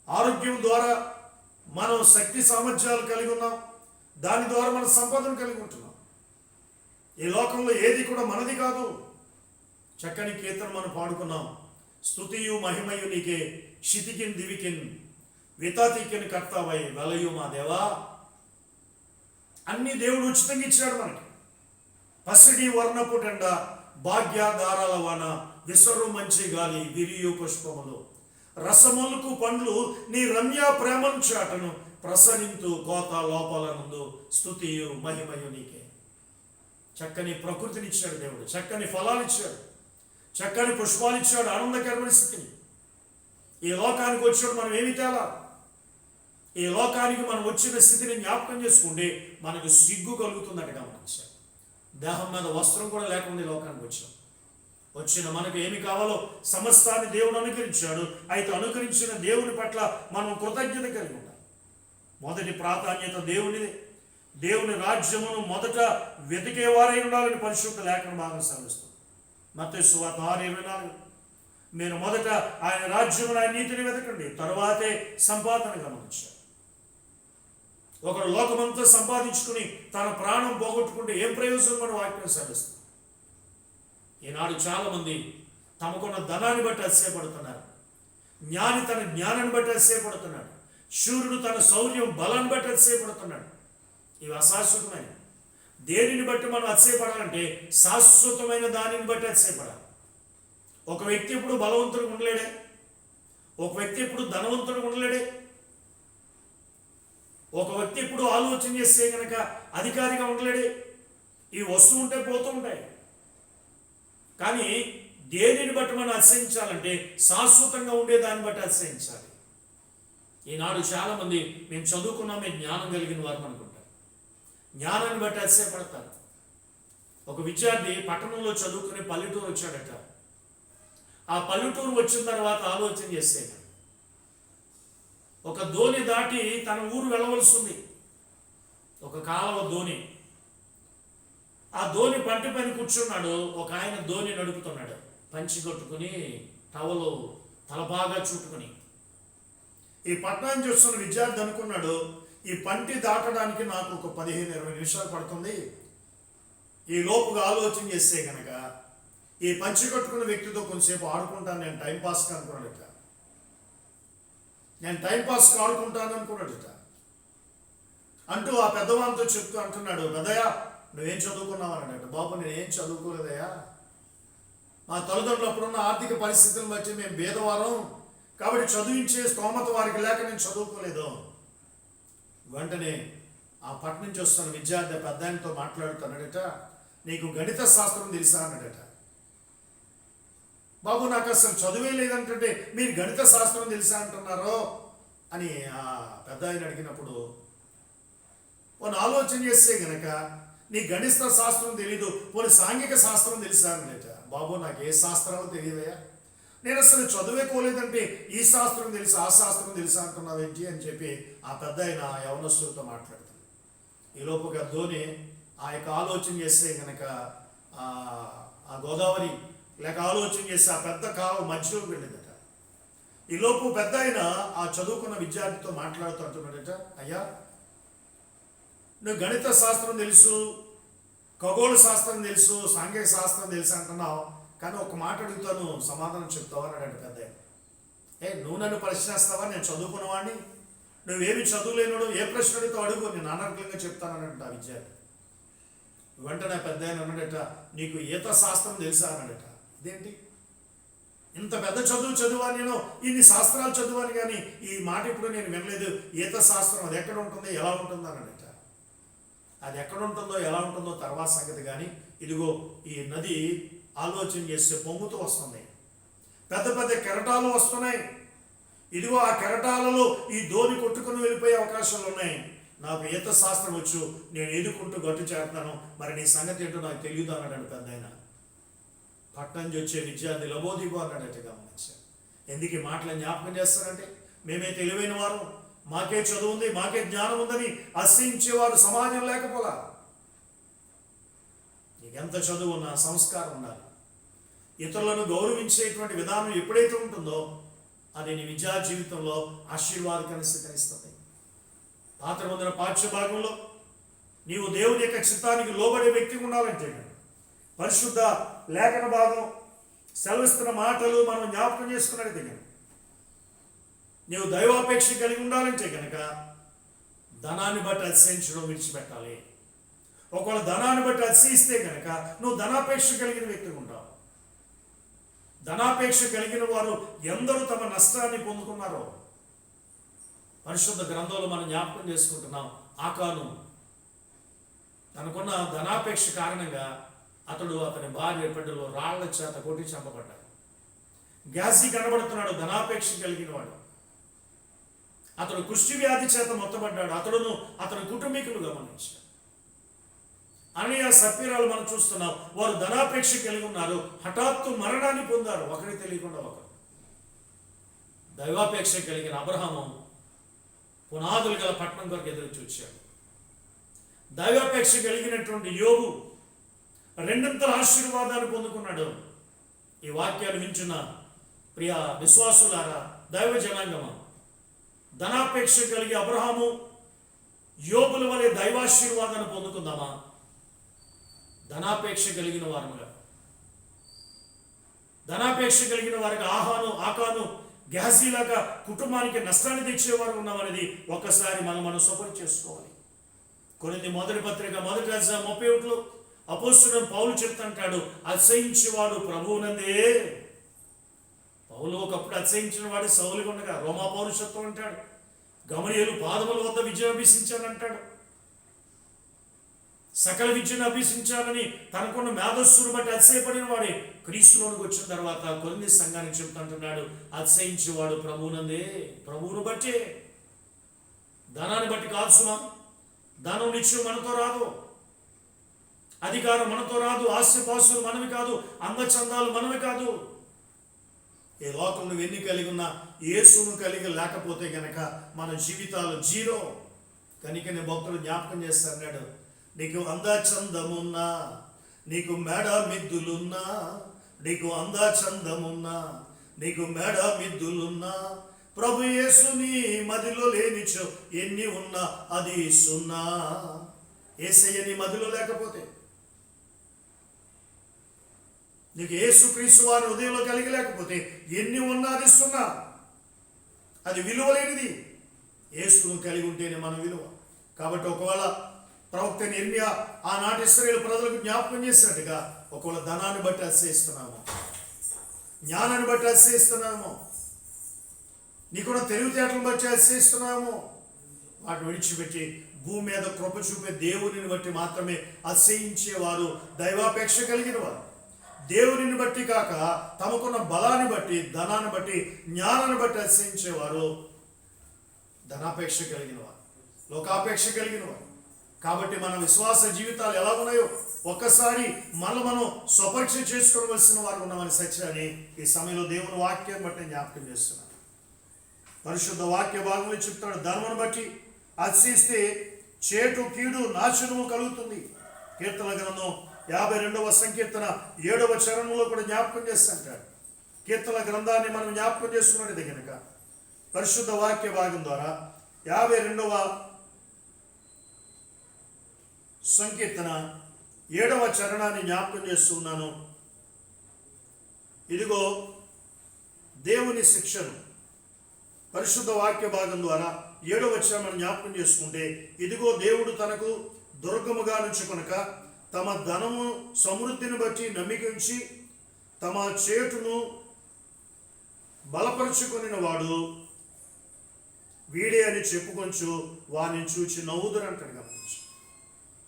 [SPEAKER 3] ఆరోగ్యం ద్వారా మనం శక్తి సామర్థ్యాలు కలిగి ఉన్నాం. దాని ద్వారా మనం సంపాదన కలిగి ఉంటున్నాం. ఈ లోకంలో ఏది కూడా మనది కాదు. చక్కని కీర్తన మనం పాడుకున్నాం. స్తుతియు మహిమయు నీకే, క్షితికిన్ దివికిన్ వితాతికిన్ కర్తావై వెలయు మా దేవా. అన్ని దేవుడు ఉచితంగా ఇచ్చాడు మనకి. పసిడి వర్ణపు టెండ, భాగ్యాధారాల వాన, విసరు మంచి గాలి, విరియు పుష్పములు, రసములకు పండ్లు నీ రమ్య ప్రేమను చాటను, ప్రసరింతు కోత లోపల నుండు స్తుతియు మహిమయు నీకే. చక్కని ప్రకృతిని ఇచ్చాడు దేవుడు, చక్కని ఫలాలు ఇచ్చాడు, చక్కని పుష్పాలు ఇచ్చాడు, ఆనందకరమైన స్థితిని. ఈ లోకానికి వచ్చాడు, మనం ఏమి తేలా? ఈ లోకానికి మనం వచ్చిన స్థితిని జ్ఞాపకం చేసుకుంటే మనకు సిగ్గు కలుగుతుందట. గమనించాం, దేహం మీద వస్త్రం కూడా లేకుండా ఈ లోకానికి వచ్చాం. వచ్చిన మనకు ఏమి కావాలో సమస్తాన్ని దేవుడు అనుకరించాడు. అయితే అనుకరించిన దేవుని పట్ల మనం కృతజ్ఞత కలిగి ఉండాలి. మొదటి ప్రాధాన్యత దేవునిదే. దేవుని రాజ్యమును మొదట వెతికేవారై ఉండాలని పరిశుద్ధ లేఖన భాగం సెలవిస్తుంది. మత్తయి సువార్త 6:24, మీరు మొదట ఆయన రాజ్యమును ఆయన నీతిని వెతకండి, తరువాతే సంపాదన గమనించారు. ఒకడు లోకమంతా సంపాదించుకుని తన ప్రాణం పోగొట్టుకుంటే ఏం ప్రయోజనం అని వాక్యం సెలవిస్తుంది. ఈనాడు చాలా మంది తమకున్న ధనాన్ని బట్టి అతిశయపడుతున్నారు. జ్ఞాని తన జ్ఞానాన్ని బట్టి అతిశయపడుతున్నాడు. శూరుడు తన శౌర్యం బలాన్ని బట్టి అతిశయపడుతున్నాడు. ఇవి అశాశ్వతమైన. దేనిని బట్టి మనం అతిశయపడాలంటే శాశ్వతమైన దానిని బట్టి అతిశయపడాలి. ఒక వ్యక్తి ఎప్పుడు బలవంతుడు ఉండలేడే, ఒక వ్యక్తి ఎప్పుడు ధనవంతుడు ఉండలేడే, ఒక వ్యక్తి ఎప్పుడు ఆలోచన చేస్తే కనుక అధికారిగా ఉండలేడే. ఈ వస్తువు ఉంటే పోతూ ఉంటాయి. కానీ దేనిని బట్టి మనం అతిశయించాలంటే శాశ్వతంగా ఉండే దాన్ని బట్టి అతిశయించాలి. ఈనాడు చాలామంది మేము చదువుకున్నాం, మేము జ్ఞానం కలిగిన వారు అనుకుంటారు. జ్ఞానాన్ని బట్టి అతిశయపడతారు. ఒక విద్యార్థి పట్టణంలో చదువుకుని పల్లెటూరు వచ్చాడట. ఆ పల్లెటూరు వచ్చిన తర్వాత ఆలోచన చేస్తే ఒక దోణి దాటి తన ఊరు వెళ్ళవలసి ఉంది. ఒక కాలువ దోణి. ఆ దోణి పంటి పైన కూర్చున్నాడు. ఒక ఆయన దోణి నడుపుతున్నాడు, పంచి కొట్టుకుని టవలు తలబాగా చుట్టుకుని. ఈ పట్టణం చూస్తున్న విద్యార్థి అనుకున్నాడు, ఈ పంటి దాటడానికి నాకు ఒక 15-20 నిమిషాలు పడుతుంది. ఈ లోపుగా ఆలోచన చేస్తే కనుక ఈ పంచి కట్టుకున్న వ్యక్తితో కొంచెంసేపు ఆడుకుంటాను, నేను టైంపాస్కి అనుకున్నాడట. నేను టైంపాస్కి ఆడుకుంటాను అనుకున్నాడట. అంటూ ఆ పెద్దవాళ్ళతో చెప్తూ అంటున్నాడు, పెద్దయ్య నువ్వేం చదువుకున్నావు అన్నాడట. బాబు నేనేం చదువుకోలేదయ్యా, మా తల్లిదండ్రులు అప్పుడున్న ఆర్థిక పరిస్థితులను బట్టి మేము భేదవారం, కాబట్టి చదివించే స్తోమత వారికి లేక నేను చదువుకోలేదు. వెంటనే ఆ పట్నం నుంచి వస్తున్న విద్యార్థి పెద్ద ఆయనతో మాట్లాడుతున్నాడట, నీకు గణిత శాస్త్రం తెలుసా అన్నాడట. బాబు నాకు అసలు చదువే లేదంటే మీరు గణిత శాస్త్రం తెలుసా అంటున్నారో అని ఆ పెద్ద ఆయన అడిగినప్పుడు, పోనీ ఆలోచన చేస్తే గనక నీ గణిత శాస్త్రం తెలీదు, పోనీ సాంఘిక శాస్త్రం తెలుసా అన్నట. బాబు నాకు ఏ శాస్త్రాలు తెలియదయా, నేను అసలు చదువుకోలేదంటే ఈ శాస్త్రం తెలుసా ఆ శాస్త్రం తెలుసా అంటున్నావేంటి అని చెప్పి ఆ పెద్ద ఆయన యవనస్తులతో మాట్లాడుతాడు. ఈ లోపుగా ధోని ఆ యొక్క ఆలోచన చేస్తే కనుక ఆ గోదావరి లేక ఆలోచన చేసి ఆ పెద్ద కాలువ మధ్యలోకి వెళ్ళిందట. ఈ లోపు పెద్ద ఆయన ఆ చదువుకున్న విద్యార్థితో మాట్లాడుతూ అంటున్నాడట, అయ్యా నువ్వు గణిత శాస్త్రం తెలుసు, ఖగోళ శాస్త్రం తెలుసు, సాంఘిక శాస్త్రం తెలుసు అంటున్నావు, కానీ ఒక మాట అడుగుతాను సమాధానం చెప్తావా అన్నాడు పెద్ద ఆయన. నువ్వు నన్ను ప్రశ్నిస్తావా, నేను చదువుకున్నవాడిని, నువ్వేమి చదువులేనుడు, ఏ ప్రశ్న అడుగుతావు అడుగు, నేను అనర్గంగా చెప్తానన్నట ఆ విద్యార్థి. వెంటనే పెద్ద ఆయన అన్నాడట, నీకు ఈత శాస్త్రం తెలుసా అన్నాడట. ఇదేంటి ఇంత పెద్ద చదువాను నేను, ఇన్ని శాస్త్రాలు చదువాను, కానీ ఈ మాట ఇప్పుడు నేను వినలేదు. ఈత శాస్త్రం అది ఎక్కడ ఉంటుందో ఎలా ఉంటుందో అని అడట. అది ఎక్కడ ఉంటుందో ఎలా ఉంటుందో తర్వాత సంగతి, కానీ ఇదిగో ఈ నది ఆలోచన చేస్తే పొంగుతూ వస్తుంది. పెద్ద పెద్ద కెరటాలు వస్తున్నాయి. ఇదిగో ఆ కెరటాలలో ఈ ధోని కొట్టుకుని వెళ్ళిపోయే అవకాశాలు ఉన్నాయి. నాకు ఈత శాస్త్రం వచ్చు, నేను ఎదుకుంటూ గట్టు చేస్తాను, మరి నీ సంగతి ఏంటో నాకు తెలియదు అన్నాడు పెద్ద ఆయన. పట్టణం నుంచి వచ్చే విద్యార్థి లబోదిబో అన్నాడట. గమనించాను. ఎందుకు ఈ మాటలు జ్ఞాపకం చేస్తారంటే, మేమే తెలివైన వారు, మాకే చదువు ఉంది, మాకే జ్ఞానం ఉందని అసహించేవారు సమాజం లేకపోలా. నీకెంత చదువు ఉన్నా సంస్కారం ఉండాలి. ఇతరులను గౌరవించేటువంటి విధానం ఎప్పుడైతే ఉంటుందో అది నీ విద్యా జీవితంలో ఆశీర్వాదకరంగా స్థితిస్తుంది. పాత నిబంధన పాఠ్య భాగంలో నీవు దేవుని యొక్క చిత్తానికి లోబడే వ్యక్తిగా ఉండాలంటే పరిశుద్ధ లేఖన భాగం సెలవిస్తున్న మాటలు మనం జ్ఞాపకం చేసుకున్నట్టు కనుక నీవు దైవాపేక్ష కలిగి ఉండాలంటే కనుక ధనాన్ని బట్టి అతిశయించడం విడిచిపెట్టాలి. ఒకవేళ ధనాన్ని బట్టి అతిశయిస్తే కనుక నువ్వు ధనాపేక్ష కలిగిన వ్యక్తిగా ఉంటావు. ధనాపేక్ష కలిగిన వారు ఎందరూ తమ నష్టాన్ని పొందుకున్నారో పరిశుద్ధ గ్రంథంలో మనం జ్ఞాపకం చేసుకుంటున్నాం. ఆకాను తనకున్న ధనాపేక్ష కారణంగా అతడు అతని భార్య బిడ్డలు రాళ్ల చేత కొట్టి చంపబడ్డాడు. గ్యాసీ కనబడుతున్నాడు, ధనాపేక్ష కలిగిన వాడు. అతడు కుష్టి వ్యాధి చేత మొత్తబడ్డాడు. అతడును అతని కుటుంబీకులు గమనించారు. అని ఆ సప్పీరాలు మనం చూస్తున్నాం. వారు ధనాపేక్ష కలిగి ఉన్నారు, హఠాత్తు మరణాన్ని పొందారు, ఒకరికి తెలియకుండా ఒకరు. దైవాపేక్ష కలిగిన అబ్రహాము పునాదులు గల పట్టణం కొరకు ఎదురు చూచాడు. దైవాపేక్ష కలిగినటువంటి యోబు రెండంతల ఆశీర్వాదాలు పొందుకున్నాడు. ఈ వాక్యాలు వింటున్న ప్రియ విశ్వాసులారా, దైవ జనాంగమా, ధనాపేక్ష కలిగి అబ్రహాము యోబుల వలె దైవాశీర్వాదాన్ని పొందుకుందామా? ధనాపేక్ష కలిగిన వారుగా, ధనాపేక్ష కలిగిన వారికి ఆకాను గ్యాసీలాగా కుటుంబానికి నష్టాన్ని తెచ్చేవారు ఉన్నామనేది ఒక్కసారి మనం సఫర్ చేసుకోవాలి. కొరింథీ మొదటి పత్రిక 1:31 అపోస్తలుడైన పౌలు చెప్తుంటాడు, అతిశయించేవాడు ప్రభువునందే. పౌలు ఒకప్పుడు అతిశయించిన వాడు సౌలుగా ఉండగా రోమా పౌరుషత్వం అంటాడు. గమలీయేలు పాదముల వద్ద విద్య అభ్యసించానంటాడు. సకల విద్యను అభ్యసించాలని తనకున్న మేధస్సును బట్టి అతిశయపడిన వాడే క్రీస్తులోనికి వచ్చిన తర్వాత కొరింథీ సంఘానికి చెప్తుంటున్నాడు, అతిశయించేవాడు ప్రభువునందే. ప్రభువును బట్టే, ధనాన్ని బట్టి కాదు సుమా. ధనం నిత్యం మనతో రాదు, అధికారం మనతో రాదు, ఆస్తిపాస్తులు మనవి కాదు, అందచందాలు మనవి కాదు. ఈ లోకంలో ఎన్ని కలిగి ఉన్నా యేసును కలిగి లేకపోతే గనక మన జీవితాలు జీరో. కనుకనే భక్తులు జ్ఞాపకం చేస్తాడు, నీకు అందచందమున్నా, నీకు మేడ మిద్దులున్నా, నీకు అందచందమున్నా, నీకు మేడ మిద్దులున్నా, ప్రభు యేసుని మదిలో లేనిచో ఎన్ని ఉన్నా అది సున్నా. యేసయ్య నీ మదిలో లేకపోతే, నీకు యేసుక్రీస్తు వారి హృదయంలో కలిగి లేకపోతే ఎన్ని ఉన్నా అది సున్నా, అది విలువ లేనిది. యేసును కలిగి ఉంటేనే మన విలువ. కాబట్టి ఒకవేళ ప్రవక్త ఇర్మియా ఆనాటి ఇశ్రాయేలు ప్రజలకు జ్ఞాపకం చేసినట్టుగా, ఒకవేళ ధనాన్ని బట్టి అతిశయిస్తున్నాము, జ్ఞానాన్ని బట్టి అతిశయిస్తున్నాము, నీకున్న తెలివితేటలను బట్టి అతిశయిస్తున్నాము, వాటిని విడిచిపెట్టి భూమి మీద కృప చూపే దేవునిని బట్టి మాత్రమే అతిశయించేవారు దైవాపేక్ష కలిగిన వారు. దేవునిని బట్టి కాక తమకున్న బలాన్ని బట్టి, ధనాన్ని బట్టి, జ్ఞానాన్ని బట్టి అతిశయించేవారు ధనాపేక్ష కలిగిన వారు, లోకాపేక్ష కలిగిన వారు. కాబట్టి మన విశ్వాస జీవితాలు ఎలా ఉన్నాయో ఒక్కసారి మనం స్వపరీక్ష చేసుకోవలసిన వారు ఉన్నామని సత్యాన్ని ఈ సమయంలో దేవుని వాక్యం బట్టి జ్ఞాపకం చేస్తున్నాను. పరిశుద్ధ వాక్య భాగంలో చెప్తాడు, ధర్మను బట్టి అతిశయిస్తే చేటు కీడు నాశనము కలుగుతుంది. కీర్తన గ్రంథం 52వ సంకీర్తన 7వ చరణంలో కూడా జ్ఞాపకం చేస్తుంటాడు. కీర్తన గ్రంథాన్ని మనం జ్ఞాపకం చేసుకున్నది కనుక పరిశుద్ధ వాక్య భాగం ద్వారా 52వ సంకీర్తన 7వ చరణాన్ని జ్ఞాపకం చేస్తున్నాను. ఇదిగో దేవుని శిక్షను పరిశుద్ధ వాక్య భాగం ద్వారా 7వ వచనం జ్ఞాపకం చేసుకుంటే, ఇదిగో దేవుడు తనకు దుర్గముగా నుంచుకొనక తమ ధనము సమృద్ధిని బట్టి నమ్మికించి తమ చేటును బలపరుచుకొనిన వాడు వీడే అని చెప్పుకొంచు వారిని చూచి నవ్వుదురు అంటాడు. గమనించు,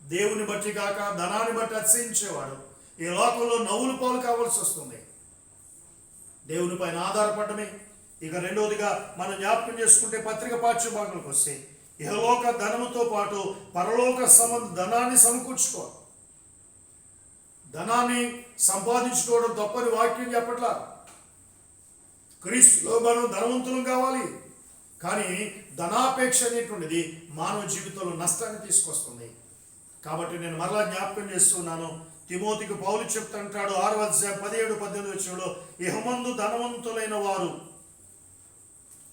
[SPEAKER 3] దేవుని బట్టి కాక ధనాన్ని బట్టి అతిశయించేవాడు ఈ లోకంలో నవ్వులు పాలు కావాల్సి వస్తుంది. దేవుని పైన ఆధారపడమే. ఇక రెండవదిగా మనం జ్ఞాపకం చేసుకుంటే పత్రిక పాఠ్యభాగంలోకి వస్తే ఇహలోక ధనముతో పాటు పరలోక ధనాన్ని సమకూర్చుకోవాలి. ధనాన్ని సంపాదించుకోవడం తప్పని వాక్యం చెప్పట్లా. క్రీస్తులో మనం ధనవంతులం కావాలి. కానీ ధనాపేక్ష అనేటువంటిది మానవ జీవితంలో నష్టాన్ని తీసుకొస్తుంది. కాబట్టి నేను మరలా జ్ఞాపకం చేస్తున్నాను. తిమోతికి పౌలు చెప్తుంటాడు 6వ అధ్యాయం 17-18 వచనంలో, ఇహమందు ధనవంతులైన వారు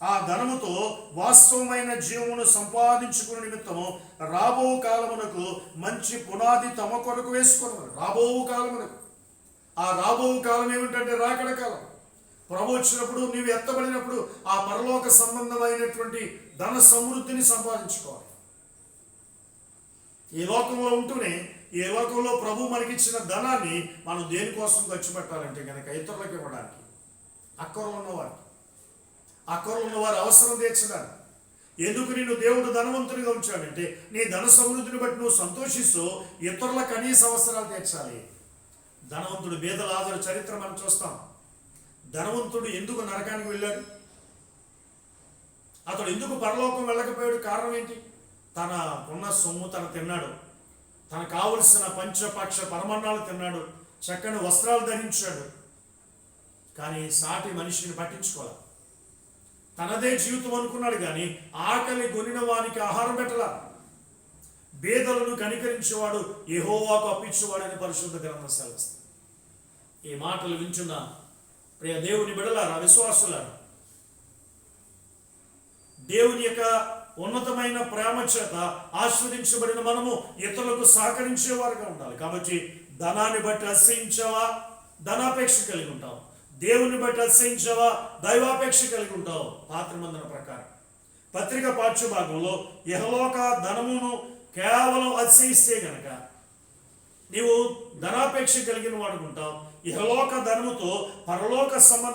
[SPEAKER 3] ఆ ధనముతో వాస్తవమైన జీవమును సంపాదించుకునే నిమిత్తము రాబో కాలమునకు మంచి పునాది తమ కొరకు వేసుకున్నారు. రాబో కాలమునకు, ఆ రాబో కాలం ఏమిటంటే రాకడ కాలం. ప్రభు వచ్చినప్పుడు, నీవు ఎత్తబడినప్పుడు ఆ పరలోక సంబంధమైనటువంటి ధన సమృద్ధిని సంపాదించుకోవాలి. ఈ లోకంలో ఉంటూనే ఈ లోకంలో ప్రభు మనకిచ్చిన ధనాన్ని మనం దేనికోసం ఖర్చు పెట్టాలంటే కనుక ఇతరులకు ఇవ్వడానికి, అక్కరలో ఉన్నవారు అవసరం తీర్చడానికి. ఎందుకు నిన్ను దేవుడు ధనవంతునిగా ఉంచాడంటే నీ ధన సమృద్ధిని బట్టి నువ్వు సంతోషిస్తూ ఇతరుల కనీస అవసరాలు తీర్చాలి. ధనవంతుడు బీద లాజరు చరిత్ర మనం చూస్తాం. ధనవంతుడు ఎందుకు నరకానికి వెళ్ళాడు? అతడు ఎందుకు పరలోకం వెళ్ళకపోయాడు? కారణం ఏంటి? తన ఉన్న సొమ్ము తను తిన్నాడు, తనకు కావలసిన పంచపక్ష పరమాన్నాలు తిన్నాడు, చక్కని వస్త్రాలు ధరించాడు. కానీ సాటి మనిషిని పట్టించుకోవాలి. తనదే జీవితం అనుకున్నాడు కానీ ఆకలి కొనిన వానికి ఆహారం పెట్టలా. బేదలను కనికరించేవాడు యెహోవాకు అప్పించేవాడని పరిశుద్ధ గ్రంథం సెలవిస్తుంది. ఈ మాటలు వింటున్న ప్రియ దేవుని బిడ్డలారా, విశ్వాసులారా, దేవుని యొక్క ఉన్నతమైన ప్రేమ చేత ఆస్వాదించబడిన మనము ఇతరులకు సహకరించేవారుగా ఉండాలి. కాబట్టి ధనాన్ని బట్టి అసహించావా, ధనాపేక్ష కలిగి ఉంటావు. దేవుని బట్టి అసహించావా, దైవాపేక్ష కలిగి ఉంటావు. పాత నిబంధన ప్రకారం పత్రిక పాఠ్యభాగంలో ఇహలోక ధనమును కేవలం అతిశయిస్తే గనక నీవు ధనాపేక్ష కలిగిన వాడుకుంటావు. ఇహలోక ధనముతో పరలోక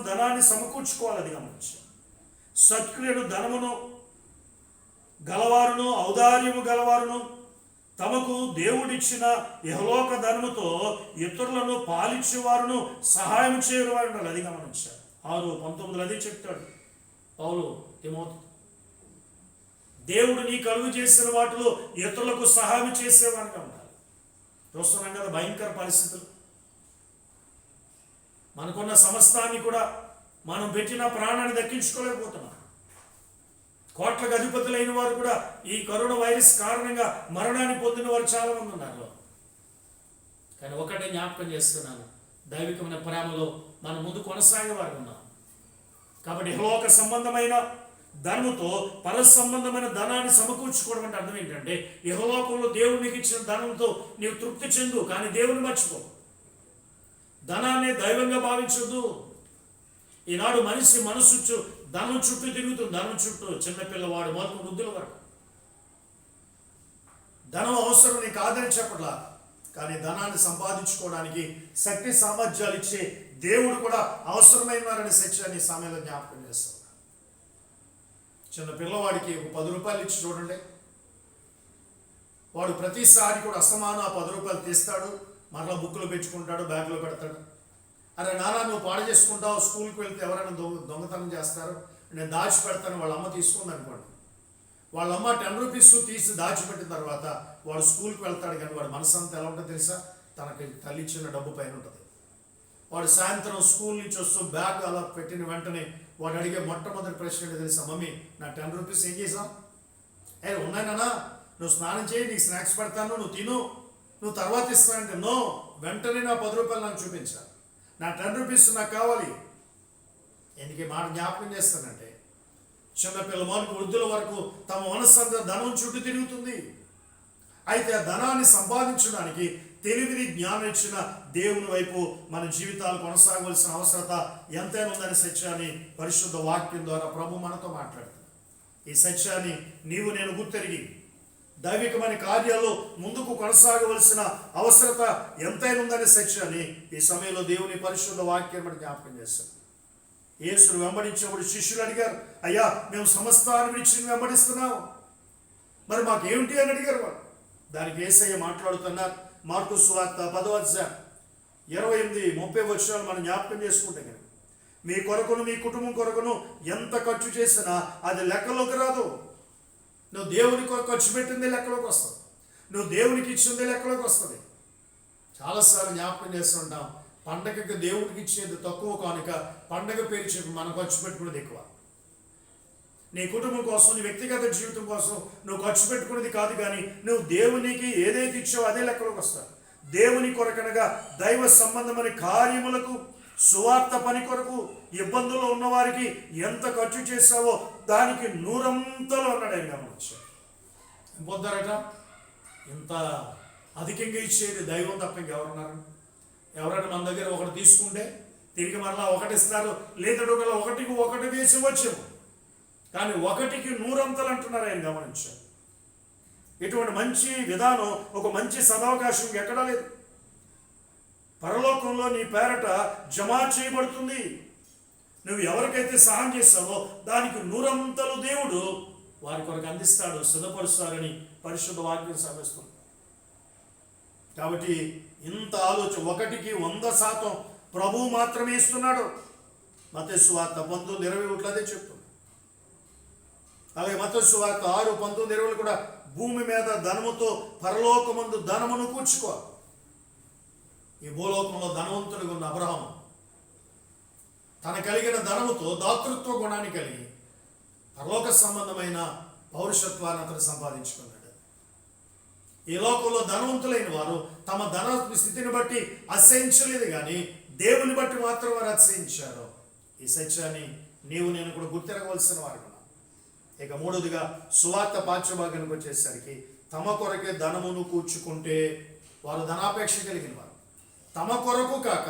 [SPEAKER 3] ధనాన్ని సమకూర్చుకోవాలి. గమనించి సత్క్రియను ధనమును గలవారును ఔదార్యము గలవారును తమకు దేవుడిచ్చిన ఇహలోక ధనముతో ఇతరులను పాలించేవారును సహాయం చేయవారు. అది గమనించారు. 6:19 అది చెప్తాడు పౌలు తిమోతి. దేవుడు నీ కలుగు చేసిన వాటిలో ఇతరులకు సహాయం చేసేవారుగా ఉండాలి. చూస్తున్నాం కదా భయంకర పరిస్థితులు. మనకున్న సమస్తాన్ని కూడా మనం పెట్టిన ప్రాణాన్ని దక్కించుకోలేకపోతున్నాం. కోట్లకు అధిపతులైన వారు కూడా ఈ కరోనా వైరస్ కారణంగా మరణాన్ని పొందిన వారు చాలా మంది ఉన్నారు. కానీ ఒకటే జ్ఞాపకం చేస్తున్నాను, దైవికమైన ప్రేమలో మనం ముందు కొనసాగే వారు ఉన్నాం. కాబట్టి ఇహలోక సంబంధమైన ధనముతో పర సంబంధమైన ధనాన్ని సమకూర్చుకోవడం అంటే అర్థం ఏంటంటే ఇహలోకంలో దేవునికి ఇచ్చిన ధనంతో నీవు తృప్తి చెందు, కానీ దేవుని మర్చిపో. ధనాన్ని దైవంగా భావించొద్దు. ఈనాడు మనిషి మనసు ధనం చుట్టూ తిరుగుతుంది. ధనం చుట్టూ చిన్నపిల్లవాడు మొదలు వృద్ధుల వరకు. ధనం అవసరం నీకు కాదని చెప్పట్లా, కానీ ధనాన్ని సంపాదించుకోవడానికి శక్తి సామర్థ్యాలు ఇచ్చే దేవుడు కూడా అవసరమైన వారని సత్యాన్ని సమయంలో జ్ఞాపకం చేస్తాడు. చిన్న పిల్లవాడికి ఒక 10 రూపాయలు ఇచ్చి చూడండి, వాడు ప్రతిసారి కూడా అసమానం ఆ 10 రూపాయలు తీస్తాడు, మరలా బుక్లో పెట్టుకుంటాడు, బ్యాగ్లో పెడతాడు. అరే నాన్న నువ్వు పాడు చేసుకుంటావు, స్కూల్కి వెళ్తే ఎవరైనా దొంగతనం చేస్తారు, నేను దాచి పెడతాను. వాళ్ళ అమ్మ తీసుకుంది అనుకోండి, వాళ్ళ అమ్మ 10 రూపీస్ తీసి దాచిపెట్టిన తర్వాత వాడు స్కూల్కి వెళ్తాడు. కానీ వాడు మనసంతా ఎలా ఉంటుందో తెలుసా? తనకి తల్లి ఇచ్చిన డబ్బు పైన ఉంటుంది. వాడు సాయంత్రం స్కూల్ నుంచి వస్తూ బ్యాగ్ అలా పెట్టిన వెంటనే వాడు అడిగే మొట్టమొదటి ప్రశ్న ఏంటో తెలుసా? మమ్మీ నా 10 రూపీస్ ఏం చేసావు? ఉన్నాయనా, నువ్వు స్నానం చేయి, నీకు స్నాక్స్ పెడతాను, నువ్వు తిను, నువ్వు తర్వాత ఇస్తానంటే నో, వెంటనే నా 10 రూపాయలు నాకు చూపించా, నా 10 రూపీస్ నాకు కావాలి. ఎందుకు మాట జ్ఞాపకం చేస్తానంటే చిన్నపిల్ల మొదలు వృద్ధుల వరకు తమ మనస్సంతా ధనం చుట్టూ తిరుగుతుంది. అయితే ఆ ధనాన్ని సంపాదించడానికి తెలివిని జ్ఞానం ఇచ్చిన దేవుని వైపు మన జీవితాలు కొనసాగవలసిన అవసరత ఎంతైనా ఉందనే సత్యాన్ని పరిశుద్ధ వాక్యం ద్వారా ప్రభు మనతో మాట్లాడుతుంది. ఈ సత్యాన్ని నీవు నేను గుర్తెరిగి దైవికమైన కార్యాల్లో ముందుకు కొనసాగవలసిన అవసరత ఎంతైనా ఉందనే సత్యాన్ని ఈ సమయంలో దేవుని పరిశుద్ధ వాక్యం మనం జ్ఞాపకం చేస్తాం. యేసును వెంబడించినప్పుడు శిష్యులు అడిగారు, అయ్యా మేము సమస్తాన్ని విడిచి వెంబడిస్తున్నాం, మరి మాకేమిటి అని అడిగారు వాళ్ళు. దానికి యేసయ్య మాట్లాడుతున్నారు. మార్కు సువార్త 10వ అధ్యాయం 28-30 మనం జ్ఞాపకం చేసుకుంటే కనుక, మీ కొరకును మీ కుటుంబం కొరకును ఎంత ఖర్చు చేసినా అది లెక్కలోకి రాదు. నువ్వు దేవుని కొరకు ఖర్చు పెట్టిందే లెక్కలోకి వస్తుంది, నువ్వు దేవునికి ఇచ్చిందే లెక్కలోకి వస్తుంది. చాలాసార్లు జ్ఞాపకం చేస్తుంటాం, పండగకి దేవుడికి ఇచ్చేది తక్కువ కానుక, పండగ పేరు చెప్పి మనం ఖర్చు పెట్టుకునేది ఎక్కువ. నీ కుటుంబం కోసం, నీ వ్యక్తిగత జీవితం కోసం నువ్వు ఖర్చు పెట్టుకునేది కాదు, కానీ నువ్వు దేవునికి ఏదైతే ఇచ్చావో అదే లెక్కలోకి వస్తావు. దేవుని కొరకనగా దైవ సంబంధమైన కార్యములకు, సువార్త పని కొరకు ఇబ్బందుల్లో ఉన్నవారికి ఎంత ఖర్చు చేశావో దానికి 100 అన్నాడు ఆయన. గమనించాడు. పొందారట. ఇంత అధికంగా ఇచ్చేది దైవం తప్ప ఇంకెవరున్నారు? ఎవరైనా మన దగ్గర ఒకటి తీసుకుంటే తిరిగి మరలా ఒకటి ఇస్తారు, లేదా ఒకటికి ఒకటి వేసి వచ్చాము, కానీ 1కి 100 అంటున్నారు ఆయన. గమనించాడు. ఇటువంటి మంచి విధానం, ఒక మంచి సదవకాశం ఎక్కడా లేదు. పరలోకంలో నీ పేరట జమా చేయబడుతుంది. నువ్వు ఎవరికైతే సహాయం చేస్తావో దానికి 100 దేవుడు వారి కొరకు అందిస్తాడు, సిద్ధపరుస్తారని పరిశుద్ధ వాక్యం సాధిస్తుంది. కాబట్టి ఇంత ఆలోచన, 1కి 100% ప్రభువు మాత్రమే ఇస్తున్నాడు. మత్తయి సువార్త 19:20 అదే చెప్తుంది. అలాగే మత్తయి సువార్త 6:19-20 కూడా, భూమి మీద ధనముతో పరలోకమందు ధనమును కూర్చుకో. ఈ భూలోకంలో ధనవంతుడిగా ఉన్న అబ్రహాము తన కలిగిన ధనముతో దాతృత్వ గుణాన్ని కలిగి పరలోక సంబంధమైన పౌరుషత్వాన్ని అతను సంపాదించుకున్నాడు. ఈ లోకంలో ధనవంతులైన వారు తమ ధన స్థితిని బట్టి అసహించలేదు, కానీ దేవుని బట్టి మాత్రం వారు అసహించారు. ఈ సత్యాన్ని నీవు నేను కూడా గుర్తిరగవలసిన వారు. ఇక 3వదిగా సువార్త పాఠ్యభాగానికి వచ్చేసరికి, తమ కొరకే ధనమును కూర్చుకుంటే వారు ధనాపేక్ష కలిగిన వారు. తమ కొరకు కాక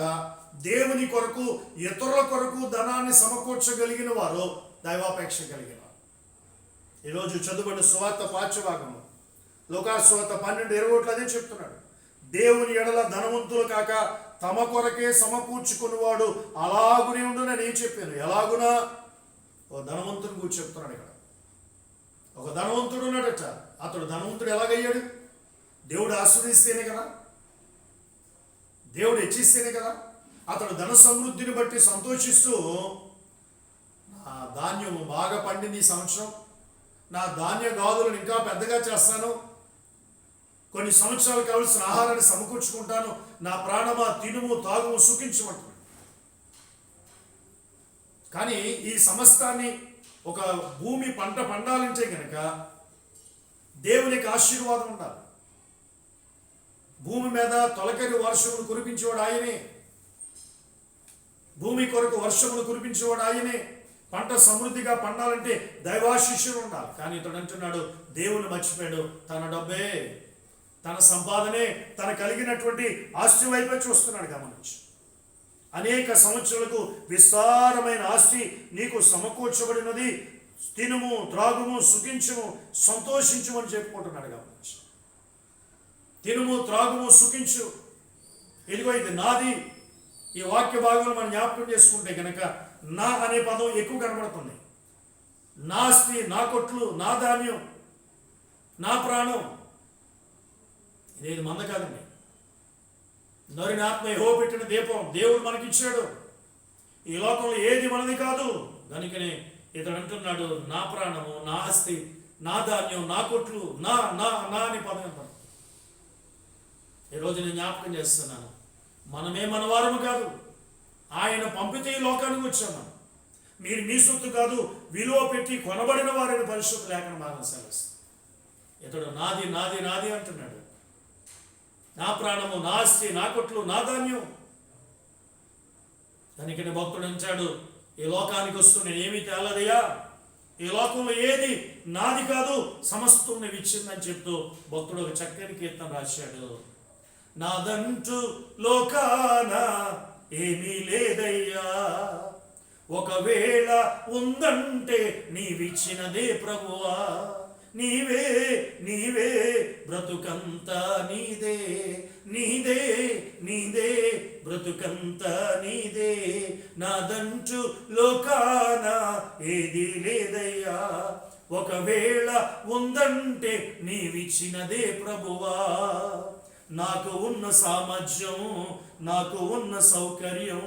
[SPEAKER 3] దేవుని కొరకు, ఇతరుల కొరకు ధనాన్ని సమకూర్చగలిగిన వారు దైవాపేక్ష కలిగిన వారు. ఈరోజు చదువుబడిన సువార్త పాఠ్యభాగంలో లూకాసు సువార్త 12:20 అదే చెప్తున్నాడు. దేవుని ఎడల ధనవంతులు కాక తమ కొరకే సమకూర్చుకున్నవాడు అలాగునే ఉండునని నేను చెప్పాను. ఎలాగునా? ఓ ధనవంతుని గురించి చెప్తున్నాడు ఇక్కడ. ఒక ధనవంతుడు ఉన్నాడట. అతడు ధనవంతుడు ఎలాగయ్యాడు? దేవుడు ఆశీర్వదిస్తేనే కదా, దేవుడు హెచ్చిస్తేనే కదా. అతడు ధన సమృద్ధిని బట్టి సంతోషిస్తూ, నా ధాన్యం బాగా పండింది ఈ సంవత్సరం, నా ధాన్య గాదులను ఇంకా పెద్దగా చేస్తాను, కొన్ని సంవత్సరాలు కావలసిన ఆహారాన్ని సమకూర్చుకుంటాను, నా ప్రాణమా తినుము తాగుము సుఖించమంటున్నాడు. కానీ ఈ సమస్తాన్ని, ఒక భూమి పంట పండాలంటే కనుక దేవునికి ఆశీర్వాదం ఉండాలి. భూమి మీద తొలకరి వర్షములు కురిపించేవాడు ఆయనే. భూమి కొరకు వర్షములు కురిపించేవాడు ఆయనే. పంట సమృద్ధిగా పండాలంటే దైవాశిష్యుడు ఉండాలి. కానీ ఇతడు అంటున్నాడు, దేవుని మర్చిపోయాడు. తన డబ్బే, తన సంపాదనే, తన కలిగినటువంటి ఆస్తి వైపే చూస్తున్నాడు. గమనించి, అనేక సంవత్సరాలకు విస్తారమైన ఆస్తి నీకు సమకూర్చబడినది, తినుము త్రాగుము సుఖించుము సంతోషించుము అని చెప్పుకుంటున్నాడు. గమనించి, తినుము త్రాగుము సుఖించు, ఇదిగో ఇది నాది. ఈ వాక్య భాగంలో మనం జ్ఞాపకం చేసుకుంటే కనుక నా అనే పదం ఎక్కువ కనబడుతుంది. నా ఆస్తి, నా కొట్లు, నా ధాన్యం, నా ప్రాణం, ఇదేది మంద కాదండి. నరిని ఆత్మ యెహోవా పెట్టిన దీపం దేవుడు మనకిచ్చాడు. ఈ లోకంలో ఏది మనది కాదు. కనుకనే ఇతడు అంటున్నాడు, నా ప్రాణము, నా ఆస్తి, నా ధాన్యం, నా కొట్లు, నా నా నా అని పదం. ఈరోజు నేను జ్ఞాపకం చేస్తున్నాను, మనమే మన వారము కాదు, ఆయన పంపితే ఈ లోకానికి వచ్చాము. మీరు మీ సొత్తు కాదు, విలువ పెట్టి కొనబడిన వారిని పరిశుద్ధ లేఖన భాగం సెలవిస్తుంది. ఇతడు నాది నాది నాది అంటున్నాడు. నా ప్రాణము, నా ఆస్తి, నా కొట్లు, నా ధాన్యం. దానికని భక్తుడు అంటాడు, ఈ లోకానికి వస్తూ నేను ఏమీ తేలదయ్యా, ఈ లోకంలో ఏది నాది కాదు, సమస్తం నువ్వు ఇచ్చిందని చెప్తూ భక్తుడు ఒక చక్కని కీర్తన రాశాడు. నాదంటూ లోకాన ఏమీ లేదయ్యా, ఒకవేళ ఉందంటే నీవిచ్చినదే ప్రభువా, నీవే నీవే బ్రతుకంతా నీదే నీదే నీదే బ్రతుకంతా నీదే నాదంటూ లోకాన ఏది లేదయ్యా ఒకవేళ ఉందంటే నీవిచ్చినదే ప్రభువా నాకు ఉన్న సామర్థ్యం నాకు ఉన్న సౌకర్యం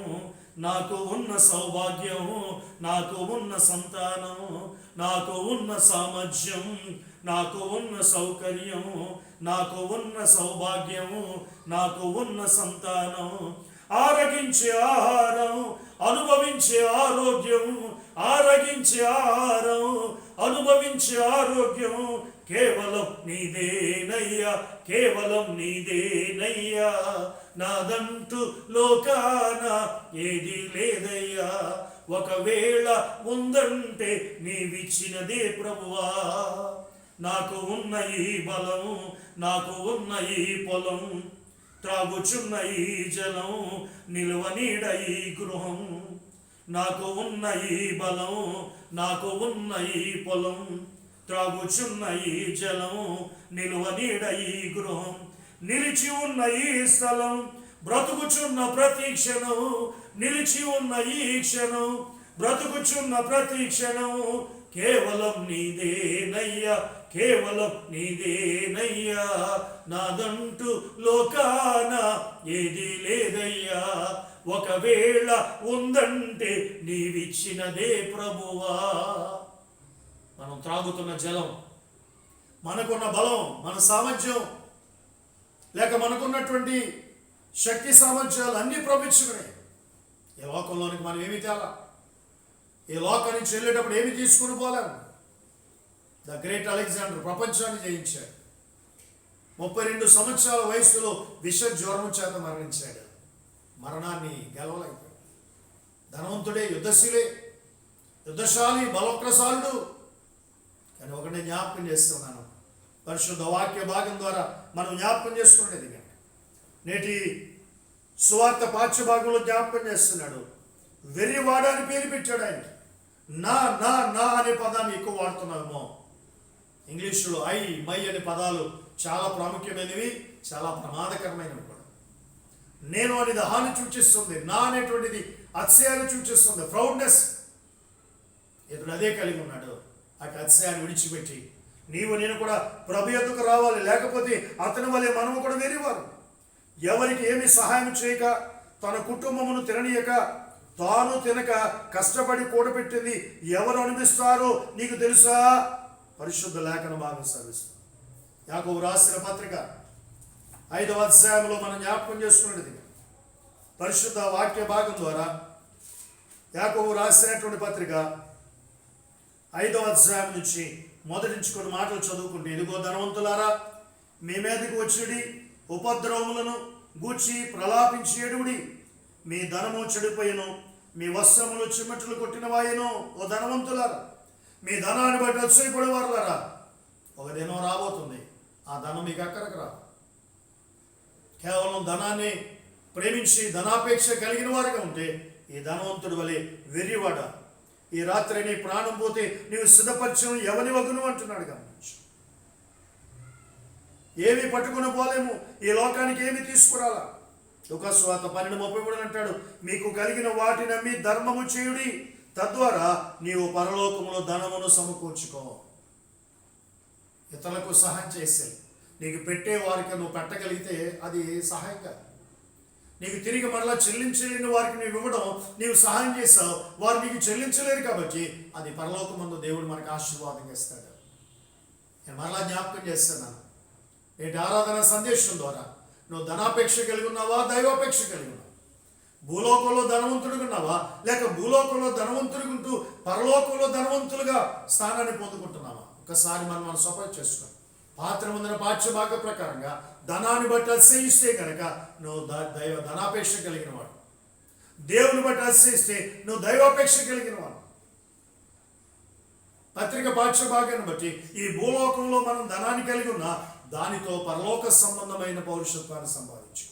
[SPEAKER 3] నాకు ఉన్న సౌభాగ్యం నాకు ఉన్న సంతానం నాకు ఉన్న సామర్థ్యం నాకు ఉన్న సౌకర్యం నాకు ఉన్న సౌభాగ్యం నాకు ఉన్న సంతానం ఆరగించే ఆహారం అనుభవించే ఆరోగ్యం ఆరగించే ఆహారం అనుభవించే ఆరోగ్యం కేవలం నీదేనయ్యా కేవలం నీదేనయ్యా నాదంటూ లోకాన ఏది లేదయ్యా ఒకవేళ ఉందంటే నీవిచ్చినదే ప్రభువా నాకు ఉన్న ఈ బలం నాకు ఉన్న ఈ పొలం త్రాగుచున్న ఈ జలం నిలువ నీడ ఈ గృహం నాకు ఉన్న ఈ బలం నాకు ఉన్న ఈ పొలం త్రాగుచున్న ఈ జలం నిలువ నీడ ఈ గృహం నిలిచి ఉన్న ఈ స్థలం బ్రతుకుచున్న ప్రతి క్షణం నిలిచి ఉన్న ఈ క్షణం బ్రతుకుచున్న ప్రతి క్షణం కేవలం నీదేనయ్యా కేవలం నీదేనయ్యా నాదంటూ లోకాన ఏది లేదయ్యా ఒకవేళ ఉందంటే నీవిచ్చినదే ప్రభువా మనం త్రాగుతున్న జలం మనకున్న బలం మన సామర్థ్యం లేక మనకున్నటువంటి శక్తి సామర్థ్యాలు అన్నీ ప్రభుత్వమే ఈ లోకంలోనికి మనం ఏమి తేలా ఈ లోకానికి వెళ్ళేటప్పుడు ఏమి తీసుకుని పోలేము ద గ్రేట్ అలెగ్జాండర్ ప్రపంచాన్ని జయించాడు 32 సంవత్సరాల వయసులో విష జ్వరం చేత మరణించాడు మరణాన్ని గెలవలేకపోయాడు ధనవంతుడే యుద్ధశీలే యుద్ధశాలి బలోక్రసాలుడు కానీ ఒకటే జ్ఞాపకం చేస్తున్నాను పరిశుద్ధ వాక్య భాగం ద్వారా మనం జ్ఞాపకం చేసుకునేది కానీ నేటి సువార్త పాఠ్య భాగంలో జ్ఞాపకం చేస్తున్నాడు వెర్రివాడ అని పేరు పెట్టాడు ఆయన నా నా నా అనే పదాన్ని ఎక్కువ వాడుతున్నామేమో ఇంగ్లీషులో ఐ మై అనే పదాలు చాలా ప్రాముఖ్యమైనవి చాలా ప్రమాదకరమైనవి కూడా నేను అనేది హాని సూచిస్తుంది నా అనేటువంటిది అతిశయాన్ని సూచిస్తుంది ప్రౌడ్నెస్ ఇతడు అదే కలిగి ఉన్నాడు ఆ అతిశయాన్ని విడిచిపెట్టి నీవు నేను కూడా ప్రభు యొద్దకు రావాలి లేకపోతే అతని వలె మనము కూడా వెర్రివారు ఎవరికి ఏమి సహాయం చేయక తన కుటుంబమును తిననీయక తాను తినక కష్టపడి కూడబెట్టింది ఎవరు అనిపిస్తారో నీకు తెలుసా పరిశుద్ధ లేఖన భాగం సాధిస్తుంది యాకోబు రాసిన పత్రిక 5వ అధ్యాయంలో మనం జ్ఞాపకం చేసుకున్నది పరిశుద్ధ వాక్య భాగం ద్వారా యాకోబు రాసినటువంటి పత్రిక 5వ అధ్యాయం నుంచి మొదటి నుంచి కొన్ని మాటలు చదువుకుంటే ఇదిగో ధనవంతులారా మీ మీదకి వచ్చిడి ఉపద్రవములను గూర్చి ప్రలాపించి ఎడుగుడి మీ ధనము చెడిపోయిను మీ వస్త్రములు చిమ్మట్లు కొట్టినవాయను ఓ ధనవంతులారా మీ ధనాన్ని బట్టి అసూయపడేవారులారా ఒక దినం రాబోతుంది ఆ ధనం మీకు అక్కడికి రా కేవలం ధనాన్ని ప్రేమించి ధనాపేక్ష కలిగిన వారిగా ఉంటే ఈ ధనవంతుడి వలె వెర్రివాడ ఈ రాత్రి నీ ప్రాణం పోతే నీవు సిద్ధపరిచయం ఎవని వగును అంటున్నాడు గమనించు ఏమి పట్టుకుని పోలేము ఈ లోకానికి ఏమి తీసుకురాలా లుకాసువార్త 12:33 అంటాడు మీకు కలిగిన వాటిని నమ్మి ధర్మము చేయుడి తద్వారా నీవు పరలోకములో ధనమును సమకూర్చుకో ఇతరులకు సహాయం చేసే నీకు పెట్టే వారికి నువ్వు పెట్టగలిగితే అది సహాయం కాదు నీకు తిరిగి మరలా చెల్లించలేని వారికి నువ్వు ఇవ్వడం నీవు సహాయం చేస్తావు వారు నీకు చెల్లించలేరు కాబట్టి అది పరలోకమందు దేవుడు మనకు ఆశీర్వాదం ఇస్తాడు నేను మరలా జ్ఞాపకం చేస్తున్నాను నేటి ఆరాధన సందేశం ద్వారా నువ్వు ధనాపేక్ష కలిగి ఉన్నావా దైవాపేక్ష కలిగి ఉన్నావా భూలోకంలో ధనవంతుడిగా ఉన్నావా లేక భూలోకంలో ధనవంతుడిగా ఉంటూ పరలోకంలో ధనవంతులుగా స్థానాన్ని పొందుకుంటున్నావా ఒకసారి మనం సపోర్ట్ చేసుకో పాత్ర ముందర పాఠ్యభాగ ప్రకారంగా ధనాన్ని బట్టి అతిశయిస్తే కనుక నువ్వు ధనాపేక్ష కలిగిన వాడు దేవుని బట్టి అతిశయిస్తే నువ్వు దైవాపేక్ష కలిగిన వాడు పత్రిక పాఠ్యభాగాన్ని బట్టి ఈ భూలోకంలో మనం ధనాన్ని కలిగి ఉన్నా దానితో పరలోక సంబంధమైన పౌరుషత్వాన్ని సంపాదించు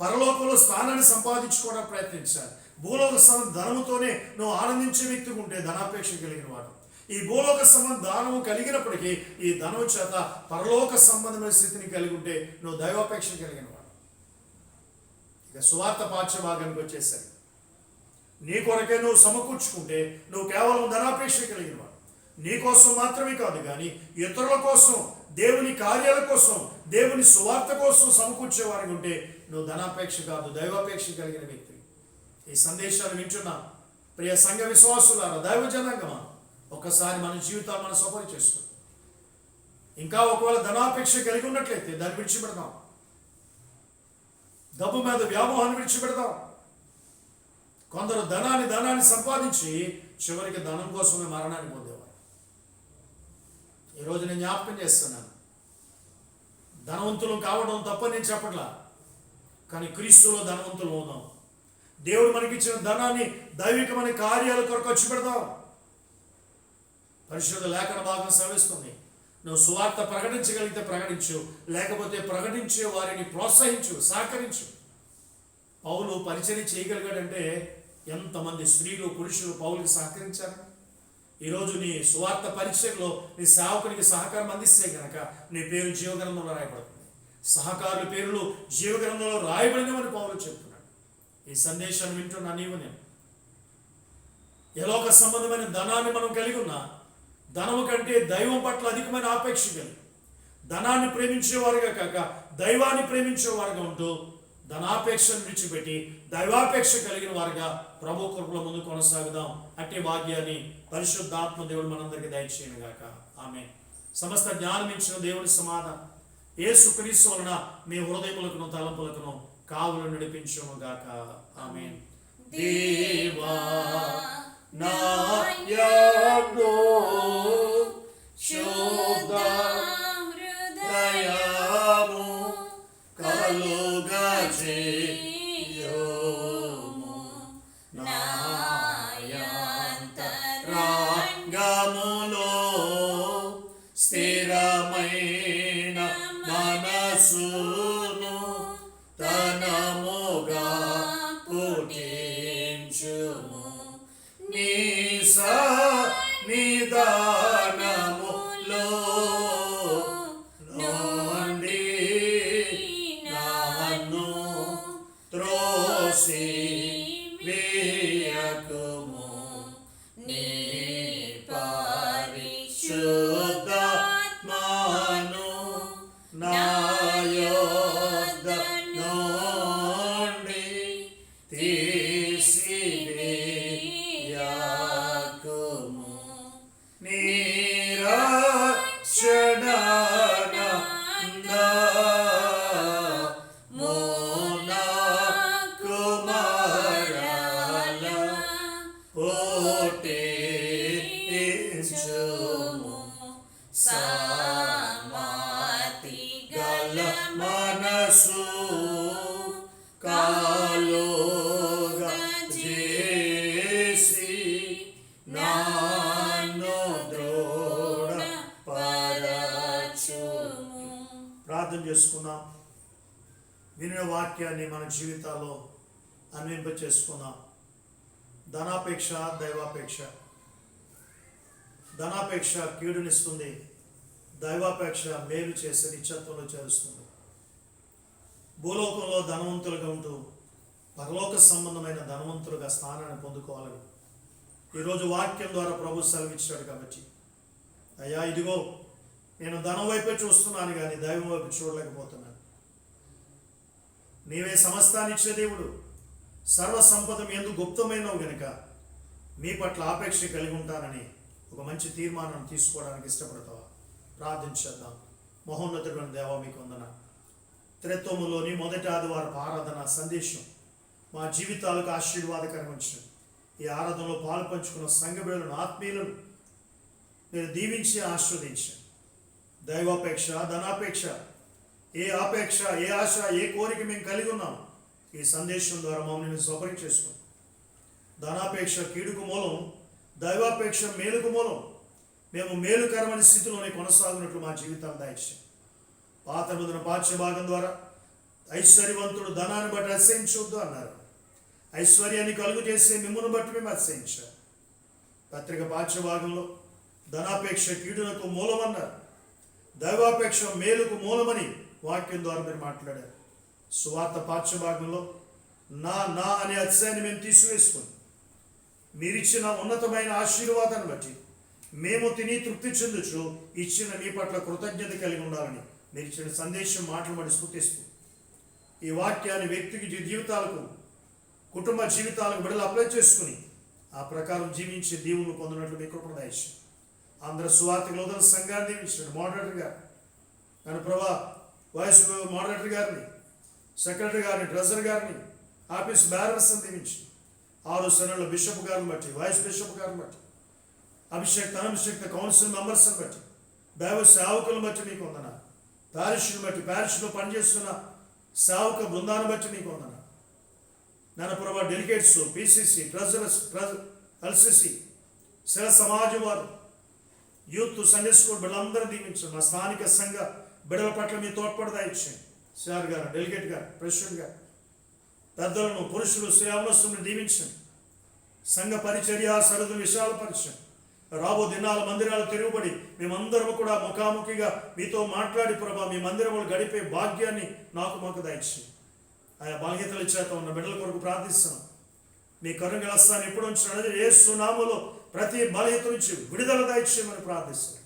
[SPEAKER 3] పరలోకంలో స్థానాన్ని సంపాదించుకోవడానికి ప్రయత్నించాలి భూలోక ధనముతోనే నువ్వు ఆనందించే వ్యక్తిగా ఉంటే ధనాపేక్ష కలిగిన వాడు
[SPEAKER 1] ఈ భూలోక సంబంధ దానము కలిగినప్పటికీ ఈ ధనము చేత పరలోక సంబంధమైన స్థితిని కలిగి ఉంటే నువ్వు దైవాపేక్ష కలిగిన వాడు. ఇక సువార్త పాఠ్యభాగానికి వచ్చేసరికి నీ కొరకే నువ్వు సమకూర్చుకుంటే నువ్వు కేవలం ధనాపేక్ష కలిగిన వాడు. నీ కోసం మాత్రమే కాదు కానీ ఇతరుల కోసం, దేవుని కార్యాల కోసం, దేవుని సువార్త కోసం సమకూర్చేవారికి ఉంటే నువ్వు ధనాపేక్ష కాదు, దైవాపేక్ష కలిగిన వ్యక్తి. ఈ సందేశాలు వింటున్నా ప్రియ సంఘ విశ్వాసులారా, దైవ జనాంగమా, ఒక్కసారి మన జీవితాలు మనం సఫలం చేసుకో. ఇంకా ఒకవేళ ధనాపేక్ష కలిగి ఉన్నట్లయితే దాన్ని విడిచిపెడదాం. డబ్బు మీద వ్యామోహాన్ని విడిచిపెడదాం. కొందరు ధనాన్ని సంపాదించి చివరికి ధనం కోసమే మరణాన్ని పొందేవారు. ఈరోజు నేను జ్ఞాపకం చేస్తున్నాను, ధనవంతులు కావడం తప్పని నేను చెప్పట్లా, కానీ క్రీస్తులో ధనవంతులు అవుదాం. దేవుడు మనకిచ్చిన ధనాన్ని దైవికమైన కార్యాల కొరకు ఖర్చు పెడదాం. పరిశుద్ధ లేఖన భాగం సెలవిస్తుంది, నువ్వు సువార్త ప్రకటించగలిగితే ప్రకటించు, లేకపోతే ప్రకటించే వారిని ప్రోత్సహించు, సహకరించు. పౌలు పరిచర్య చేయగలిగాడంటే ఎంతమంది స్త్రీలు, పురుషులు పౌలుకి సహకరించారు. ఈరోజు నీ సువార్త పరిచర్యలో నీ సేవకునికి సహకారం అందిస్తే కనుక నీ పేరు జీవగ్రంథంలో రాయబడుతుంది. సహకారుల పేర్లు జీవగ్రంథంలో రాయబడినవని పౌలు చెప్తున్నాడు. ఈ సందేశాన్ని వింటున్నా నీవు నేను ఎలోక సంబంధమైన ధనాన్ని మనం కలిగి ఉన్నా, ధనము కంటే దైవం పట్ల అధికమైన ఆపేక్ష కలిగి ధనాన్ని ప్రేమించేవారుగా కాక దైవాన్ని ప్రేమించేవారుగా ఉంటూ ధనాపేక్షను విడిచిపెట్టి దైవాపేక్ష కలిగిన వారుగా ప్రభు కృపల ముందు కొనసాగుదాం. అట్టి భాగ్యాన్ని పరిశుద్ధాత్మ దేవుడు మనందరికీ దయచేయను గాక. ఆమేన్. సమస్త జ్ఞానం ఇచ్చిన దేవుని సమాధానం యేసుక్రీస్తు వలన మీ హృదయములకును తలంపులకును కావులు నడిపించును గాక. ఆమేన్. దేవా నా యందు శుద్ధ హృదయము కలుగా చేయుము, నా యంతరంగములో స్థిరమైన మనసును తనముగా పుట్టించుము, నీ సన్నిధానములో నుండి నన్ను త్రోసి వేయకుము, నీ పరిశుద్ధాత్మను నా యొద్ద నుండి తీసివేయకుము, నీ రక్షణానందము నాకు మరల పుట్టించుము, సమాధి గల మనసు కాలుగా చేసి నన్ను దృఢపరచుము. ప్రార్థన చేసుకుందాం. వినిన వాక్యాన్ని మన జీవితాల్లో అన్వింప చేసుకుందాం. ధనాపేక్ష, దైవాపేక్ష. ధనాపేక్ష కీడునిస్తుంది, దైవాపేక్ష మేలు చేసి నిత్యత్వంలో చేరుస్తుంది. భూలోకంలో ధనవంతులుగా ఉంటూ పరలోక సంబంధమైన ధనవంతులుగా స్థానాన్ని పొందుకోవాలని ఈరోజు వాక్యం ద్వారా ప్రభు సెలవిచ్చాడు. కాబట్టి అయ్యా, ఇదిగో నేను ధనం వైపే చూస్తున్నాను కానీ దైవం వైపు చూడలేకపోతున్నాను. నీవే సమస్తాన్ని ఇచ్చే దేవుడు, సర్వ సంపద మీ యందు గుప్తమైనవు గనుక మీ పట్ల ఆపేక్ష కలిగి ఉంటానని ఒక మంచి తీర్మానం తీసుకోవడానికి ఇష్టపడతావా? ప్రార్థించేద్దాం. మహోన్నతుడైన దేవా, మీకు వందనాలు. త్రిత్వములోని మొదటి ఆదివారపు ఆరాధన సందేశం మా జీవితాలకు ఆశీర్వాదకరంగా ఉంచండి. ఈ ఆరాధనలో పాలు పంచుకున్న సంఘ బిడ్డలను, ఆత్మీయులను మీరు దీవించి ఆస్వాదించండి. దైవాపేక్ష, ధనాపేక్ష, ఏ ఆపేక్ష, ఏ ఆశ, ఏ కోరిక మేము కలిగి ఉన్నాం ఈ సందేశం ద్వారా మమ్మల్ని స్వపరి చేసుకోండి. ధనాపేక్ష కీడుకు మూలం, దైవాపేక్ష మేలుకు మూలం. మేము మేలుకరమైన స్థితిలోనే కొనసాగునట్లు మా జీవితాన్ని దయచేయండి. పాత నిబంధన పాఠ్యభాగం ద్వారా ఐశ్వర్యవంతుడు ధనాన్ని బట్టి అతిశయించొద్దు అన్నారు. ఐశ్వర్యాన్ని కలుగు చేసే మిమ్మును బట్టి మేము అతిశయించాం. పత్రిక పాఠ్యభాగంలో
[SPEAKER 3] ధనాపేక్ష కీడునకు మూలమన్నారు, దైవాపేక్ష మేలుకు మూలమని వాక్యం ద్వారా మీరు మాట్లాడారు. సువార్త పాఠ్యభాగంలో నా నా అనే అతిశయాన్ని మేము తీసివేసుకుని మీరిచ్చిన ఉన్నతమైన ఆశీర్వాదాన్ని బట్టి మేము తిని తృప్తి చెందుచు ఇచ్చిన మీ పట్ల కృతజ్ఞత కలిగి ఉండాలని మీరు ఇచ్చిన సందేశం మాటలు బట్టి స్ఫుతిస్తూ ఈ వాక్యాన్ని వ్యక్తికి జీవితాలకు, కుటుంబ జీవితాలకు బిడ్డలు అప్లై చేసుకుని ఆ ప్రకారం జీవించే దీవులు పొందినట్లు మీ కృపను దయచేయండి. ఆంధ్ర సువార్త గ్లోబల్ సంఘాన్ని దీవించండి. మోడరేటర్ గారు నన్ను ప్రభా వాయిస్ మోడరేటర్ గారిని, సెక్రటరీ గారిని, ట్రెజరర్ గారిని, ఆఫీస్ బ్యారర్స్ అని దీవించి 6 సెనెట్ల బిషప్ గారిని బట్టి, వైస్ బిషప్ గారిని బట్టి, అభిషేక్త కౌన్సిల్ మెంబర్స్ని బట్టి, దైవ సేవకులను బట్టి మీకు వందన, ప్యారిష్ను బట్టి, ప్యారిష్లో పనిచేస్తున్న సేవక బృందాన్ని బట్టి మీకు వందన. నన్ను ప్రభా డెలిగేట్స్, పిసిసి, ట్రెజరర్స్, ఎల్సిసి, శిల సమాజం వారు, యూత్, సండే స్కూల్ బిడ్డలందరూ దీవించండి. మా స్థానిక సంఘ బిడ్డల పట్ల మీ తోడ్పడదా ఇచ్చేయండి. సార్ గారు, డెలిగేట్ గారు, ప్రెసిడెంట్ గారు, పెద్దలను, పురుషులు, శ్రేయవనస్తులను దీవించండి. సంఘ పరిచర్య సరదులు విశాలపరచండి. రాబో దినాల మందిరాలు తిరుగుబడి మేమందరము కూడా ముఖాముఖిగా మీతో మాట్లాడి ప్రభా మీ మందిరములు గడిపే భాగ్యాన్ని మాకు దయచేయండి. ఆయా బాధ్యతల చేత ఉన్న బిడ్డల కొరకు ప్రార్థిస్తున్నాం. మీ కరుణగలస్తాన్ని ఎప్పుడు ఉంచినది యేసు నామములో ప్రతి బలహీనత నుంచి విడుదల దయచేయమని ప్రార్థిస్తున్నాం.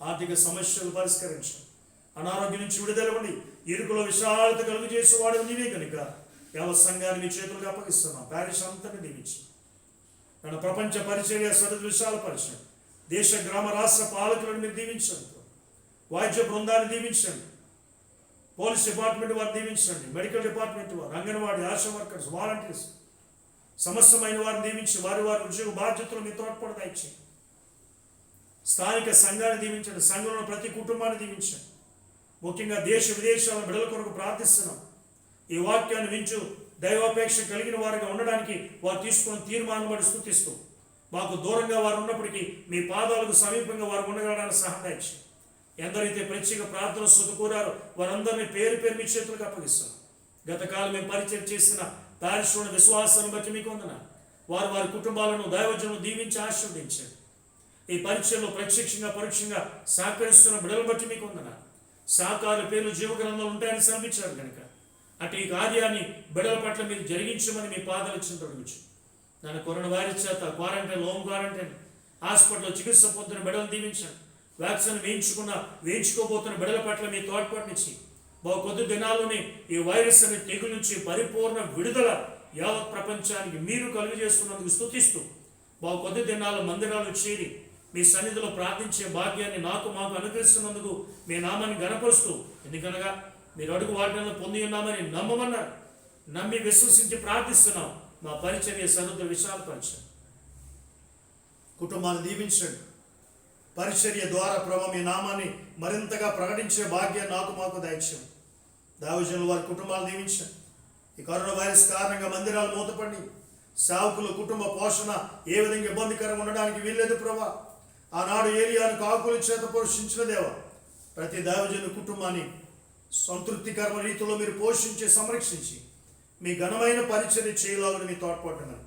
[SPEAKER 3] ఆర్థిక సమస్యలు పరిష్కరించండి. అనారోగ్యం నుంచి విడుదల ఉండి ఇరుకులో విశాలత కలుగు చేసేవాడు నీవే కనుక యావత్ సంఘాన్ని మీ చేతులకు అప్పగిస్తున్నాం. ప్యారిష్ అంతని దీవించండి. నన్ను ప్రపంచ పరిచర్య సరిహద్దు విశాలపరచండి. దేశ గ్రామ రాష్ట్ర పాలకులను మీరు దీవించండి. వాయిద్య బృందాన్ని దీవించండి. పోలీస్ డిపార్ట్మెంట్ వారు దీవించండి. మెడికల్ డిపార్ట్మెంట్ వారు, అంగన్వాడీ, ఆశా వర్కర్స్, వాలంటీర్స్, సమస్తమైన వారిని దీవించి వారి ఉద్యోగ బాధ్యతలు మీ తోడ్పడదా ఇచ్చేయండి. స్థానిక సంఘాన్ని దీవించండి. సంఘంలో ప్రతి కుటుంబాన్ని దీవించండి. ముఖ్యంగా దేశ విదేశాల బిడ్డల కొరకు ప్రార్థిస్తున్నాం. ఈ వాక్యాన్ని వించు దైవాపేక్ష కలిగిన వారిగా ఉండడానికి వారు తీసుకున్న తీర్మానం బట్టి స్తుతిస్తూ మాకు దూరంగా వారు ఉన్నప్పటికీ మీ పాదాలకు సమీపంగా వారు ఉండగలడానికి సహాయం చేయండి. ఎందరైతే ప్రత్యేక ప్రార్థన స్తుతి కోరారో వారందరినీ పేరు మీ చేతులకు అప్పగిస్తున్నాం. గతకాలం మేము పరిచయం చేసిన పారిశ్రమ విశ్వాసాలను బట్టి మీకు వందనాలు. వారి కుటుంబాలను దైవజనులను దీవించి ఆశీర్వదించండి. ఈ పరిచయంలో ప్రత్యక్షంగా పరోక్షంగా సహకరిస్తున్న బిడ్డలను బట్టి మీకు వందనాలు. సహకార పేర్లు జీవగ్రంథంలో ఉంటాయని సమర్పించారు కనుక అటు ఈ కార్యాన్ని బిడ్డల పట్ల మీరు జరిగించమని మీ పాదాలు చింతవచ్చు. నన్ను కరోనా వైరస్ చేత క్వారంటైన్, హోమ్ క్వారంటైన్, హాస్పిటల్లో చికిత్స పొందుతున్న బిడ్డలను దీవించండి. వ్యాక్సిన్ వేయించుకోబోతున్న బిడ్డల పట్ల మీ తోడ్పాటునిచ్చి బహు కొద్ది దినాల్లోనే ఈ వైరస్ అనే తెగుల నుంచి పరిపూర్ణ విడుదల యావత్ ప్రపంచానికి మీరు కలుగు చేస్తున్నందుకు స్తుతిస్తూ బహు కొద్ది దినాల మందిరాలు చేరి మీ సన్నిధిలో ప్రార్థించే భాగ్యాన్ని మాకు అనుగ్రహిస్తున్నందుకు మీ నామాన్ని గణపరుస్తూ, ఎందుకనగా మీరు అడుగు వాటిని పొంది ఉన్నామని నమ్మమన్నారు. నమ్మి విశ్వసించి ప్రార్థిస్తున్నాం. మా పరిచర్య సరుద్ర విశాలపరచండి. కుటుంబాన్ని దీవించండి. పరిచర్య ద్వారా ప్రభు మీ నామాన్ని మరింతగా ప్రకటించే భాగ్యాన్ని మాకు దయచేయండి. దైవజనులు వారి కుటుంబాలు దీవించండి. ఈ కరోనా వైరస్ కారణంగా మందిరాలు మూతపడి సేవకులు కుటుంబ పోషణ ఏ విధంగా ఇబ్బందికరంగా ఉండడానికి వీల్లేదు ప్రభా. ఆనాడు ఏలియాను కాకుల చేత పోషించిన దేవా, ప్రతి దైవజను కుటుంబాన్ని సంతృప్తికరమైన రీతిలో మీరు పోషించి సంరక్షించి మీ ఘనమైన పరిచర్య చేయలాలని మీ తోడ్పడుతున్నారు.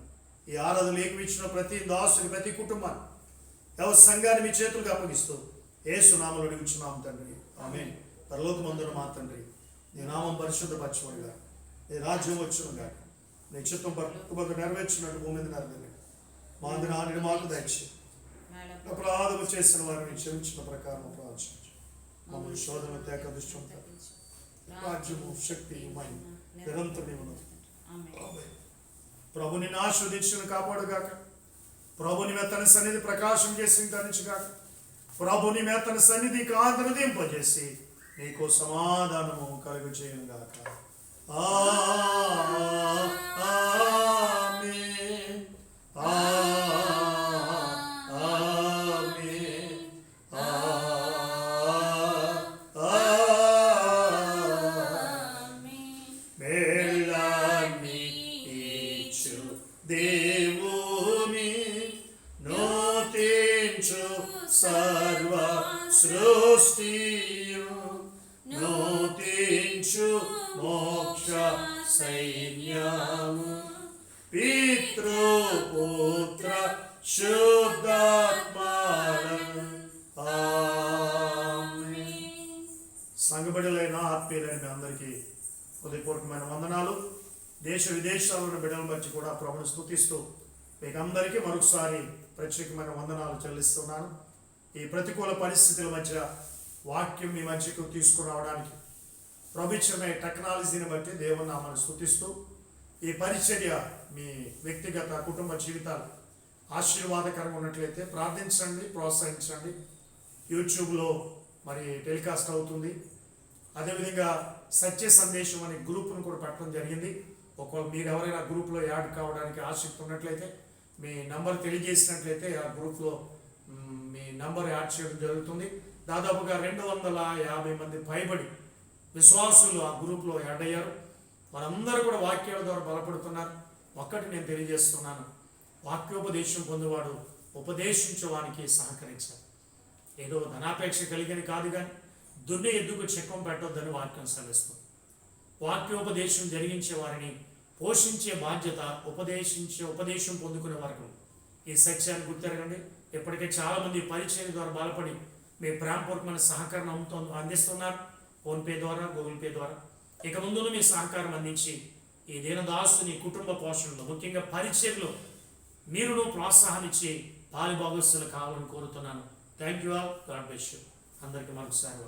[SPEAKER 3] ఈ ఆరాధనలు ఏకమిచ్చిన ప్రతి దాసుని, ప్రతి కుటుంబాన్ని, యావత్ సంఘాన్ని మీ చేతులకు అప్పగిస్తూ యేసు నామములో అడుగుచున్నాం తండ్రి, ఆమేన్. పరలోకమందున మా తండ్రి, నీ నామం పరిశుద్ధపరచబడుగా, నీ రాజ్యం వచ్చునుగా, నీ చిత్తం పరలోకమందు నెరవేర్చినట్టు భూమి మీద నెరవేరు. మా దినాన్ని మాకు దయచేయి. అపరాధము చేసిన వారిని క్షమించిన ప్రకారం ప్రార్థించు. మమ్మల్ని శోధన తేక దుష్టం రాజ్యము, శక్తి, మహిమ నిరంతరమును. ప్రభు నిన్ను ఆశీర్వదించిన కాపాడుగాక. ప్రభుని మెత్తని సన్నిధి ప్రకాశం చేసి ధరించుగాక. ప్రభుని మెత్తని సన్నిధి కాంతిని దింపజేసి నీకు సమాధానము కలుగు చేయనుగాక. ఆమేన్. దేవుని నోతించు సర్వ సృష్టియు నోతించు మోక్ష సైన్యము పితృపుత్ర శుద్ధాత్మలను అందరికీ హృదయపూర్వకమైన వందనాలు. దేశ విదేశాల్లో ఉన్న బిడ్డలను బట్టి కూడా ప్రభువును స్తుతిస్తూ మీకు అందరికీ మరొకసారి ప్రత్యేకమైన వందనాలు చెల్లిస్తున్నాను. ఈ ప్రతికూల పరిస్థితుల మధ్య వాక్యం మీ మధ్యకు తీసుకురావడానికి ప్రభుత్వమే టెక్నాలజీని బట్టి దేవుని నామాన్ని స్తుతిస్తూ ఈ పరిచర్య మీ వ్యక్తిగత కుటుంబ జీవితాలు ఆశీర్వాదకరంగా ఉన్నట్లయితే ప్రార్థించండి, ప్రోత్సహించండి. యూట్యూబ్లో మరి టెలికాస్ట్ అవుతుంది. అదేవిధంగా సత్య సందేశం అనే గ్రూప్ను కూడా పెట్టడం జరిగింది. ఒకవేళ మీరు ఎవరైనా గ్రూప్లో యాడ్ కావడానికి ఆసక్తి ఉన్నట్లయితే మీ నంబర్ తెలియజేసినట్లయితే ఆ గ్రూప్లో మీ నంబర్ యాడ్ చేయడం జరుగుతుంది. దాదాపుగా 250 మంది పైబడి విశ్వాసులు ఆ గ్రూప్లో యాడ్ అయ్యారు. వారందరూ కూడా వాక్యాల ద్వారా బలపడుతున్నారు. ఒక్కటి నేను తెలియజేస్తున్నాను, వాక్యోపదేశం పొందేవాడు ఉపదేశించేవానికి సహకరించాలి. ఏదో ధనాపేక్ష కలిగని కాదు, కానీ దున్నే ఎద్దుకు చెక్కం పెట్టొద్దని వాక్యం సెలవిస్తుంది. వాక్యోపదేశం జరిగించే వారిని పోషించే బాధ్యత ఉపదేశం పొందుకునే వరకు ఈ సత్యాన్ని గుర్తెరగండి. ఇప్పటికే చాలామంది పరిచయం ద్వారా బలపడి మీ ప్రేమపూర్వకమైన సహకారం అందిస్తున్నారు. ఫోన్పే ద్వారా, గూగుల్ పే ద్వారా. ఇక ముందు మీ సహకారం అందించి ఈ దీనదాసుని కుటుంబ పోషణలో, ముఖ్యంగా పరిచయంలో మీరును ప్రోత్సాహాన్ని ఇచ్చి పాలిభాగస్తులు కావాలని కోరుతున్నాను. Thank you all. God bless you. అందరికీ మరొకసారి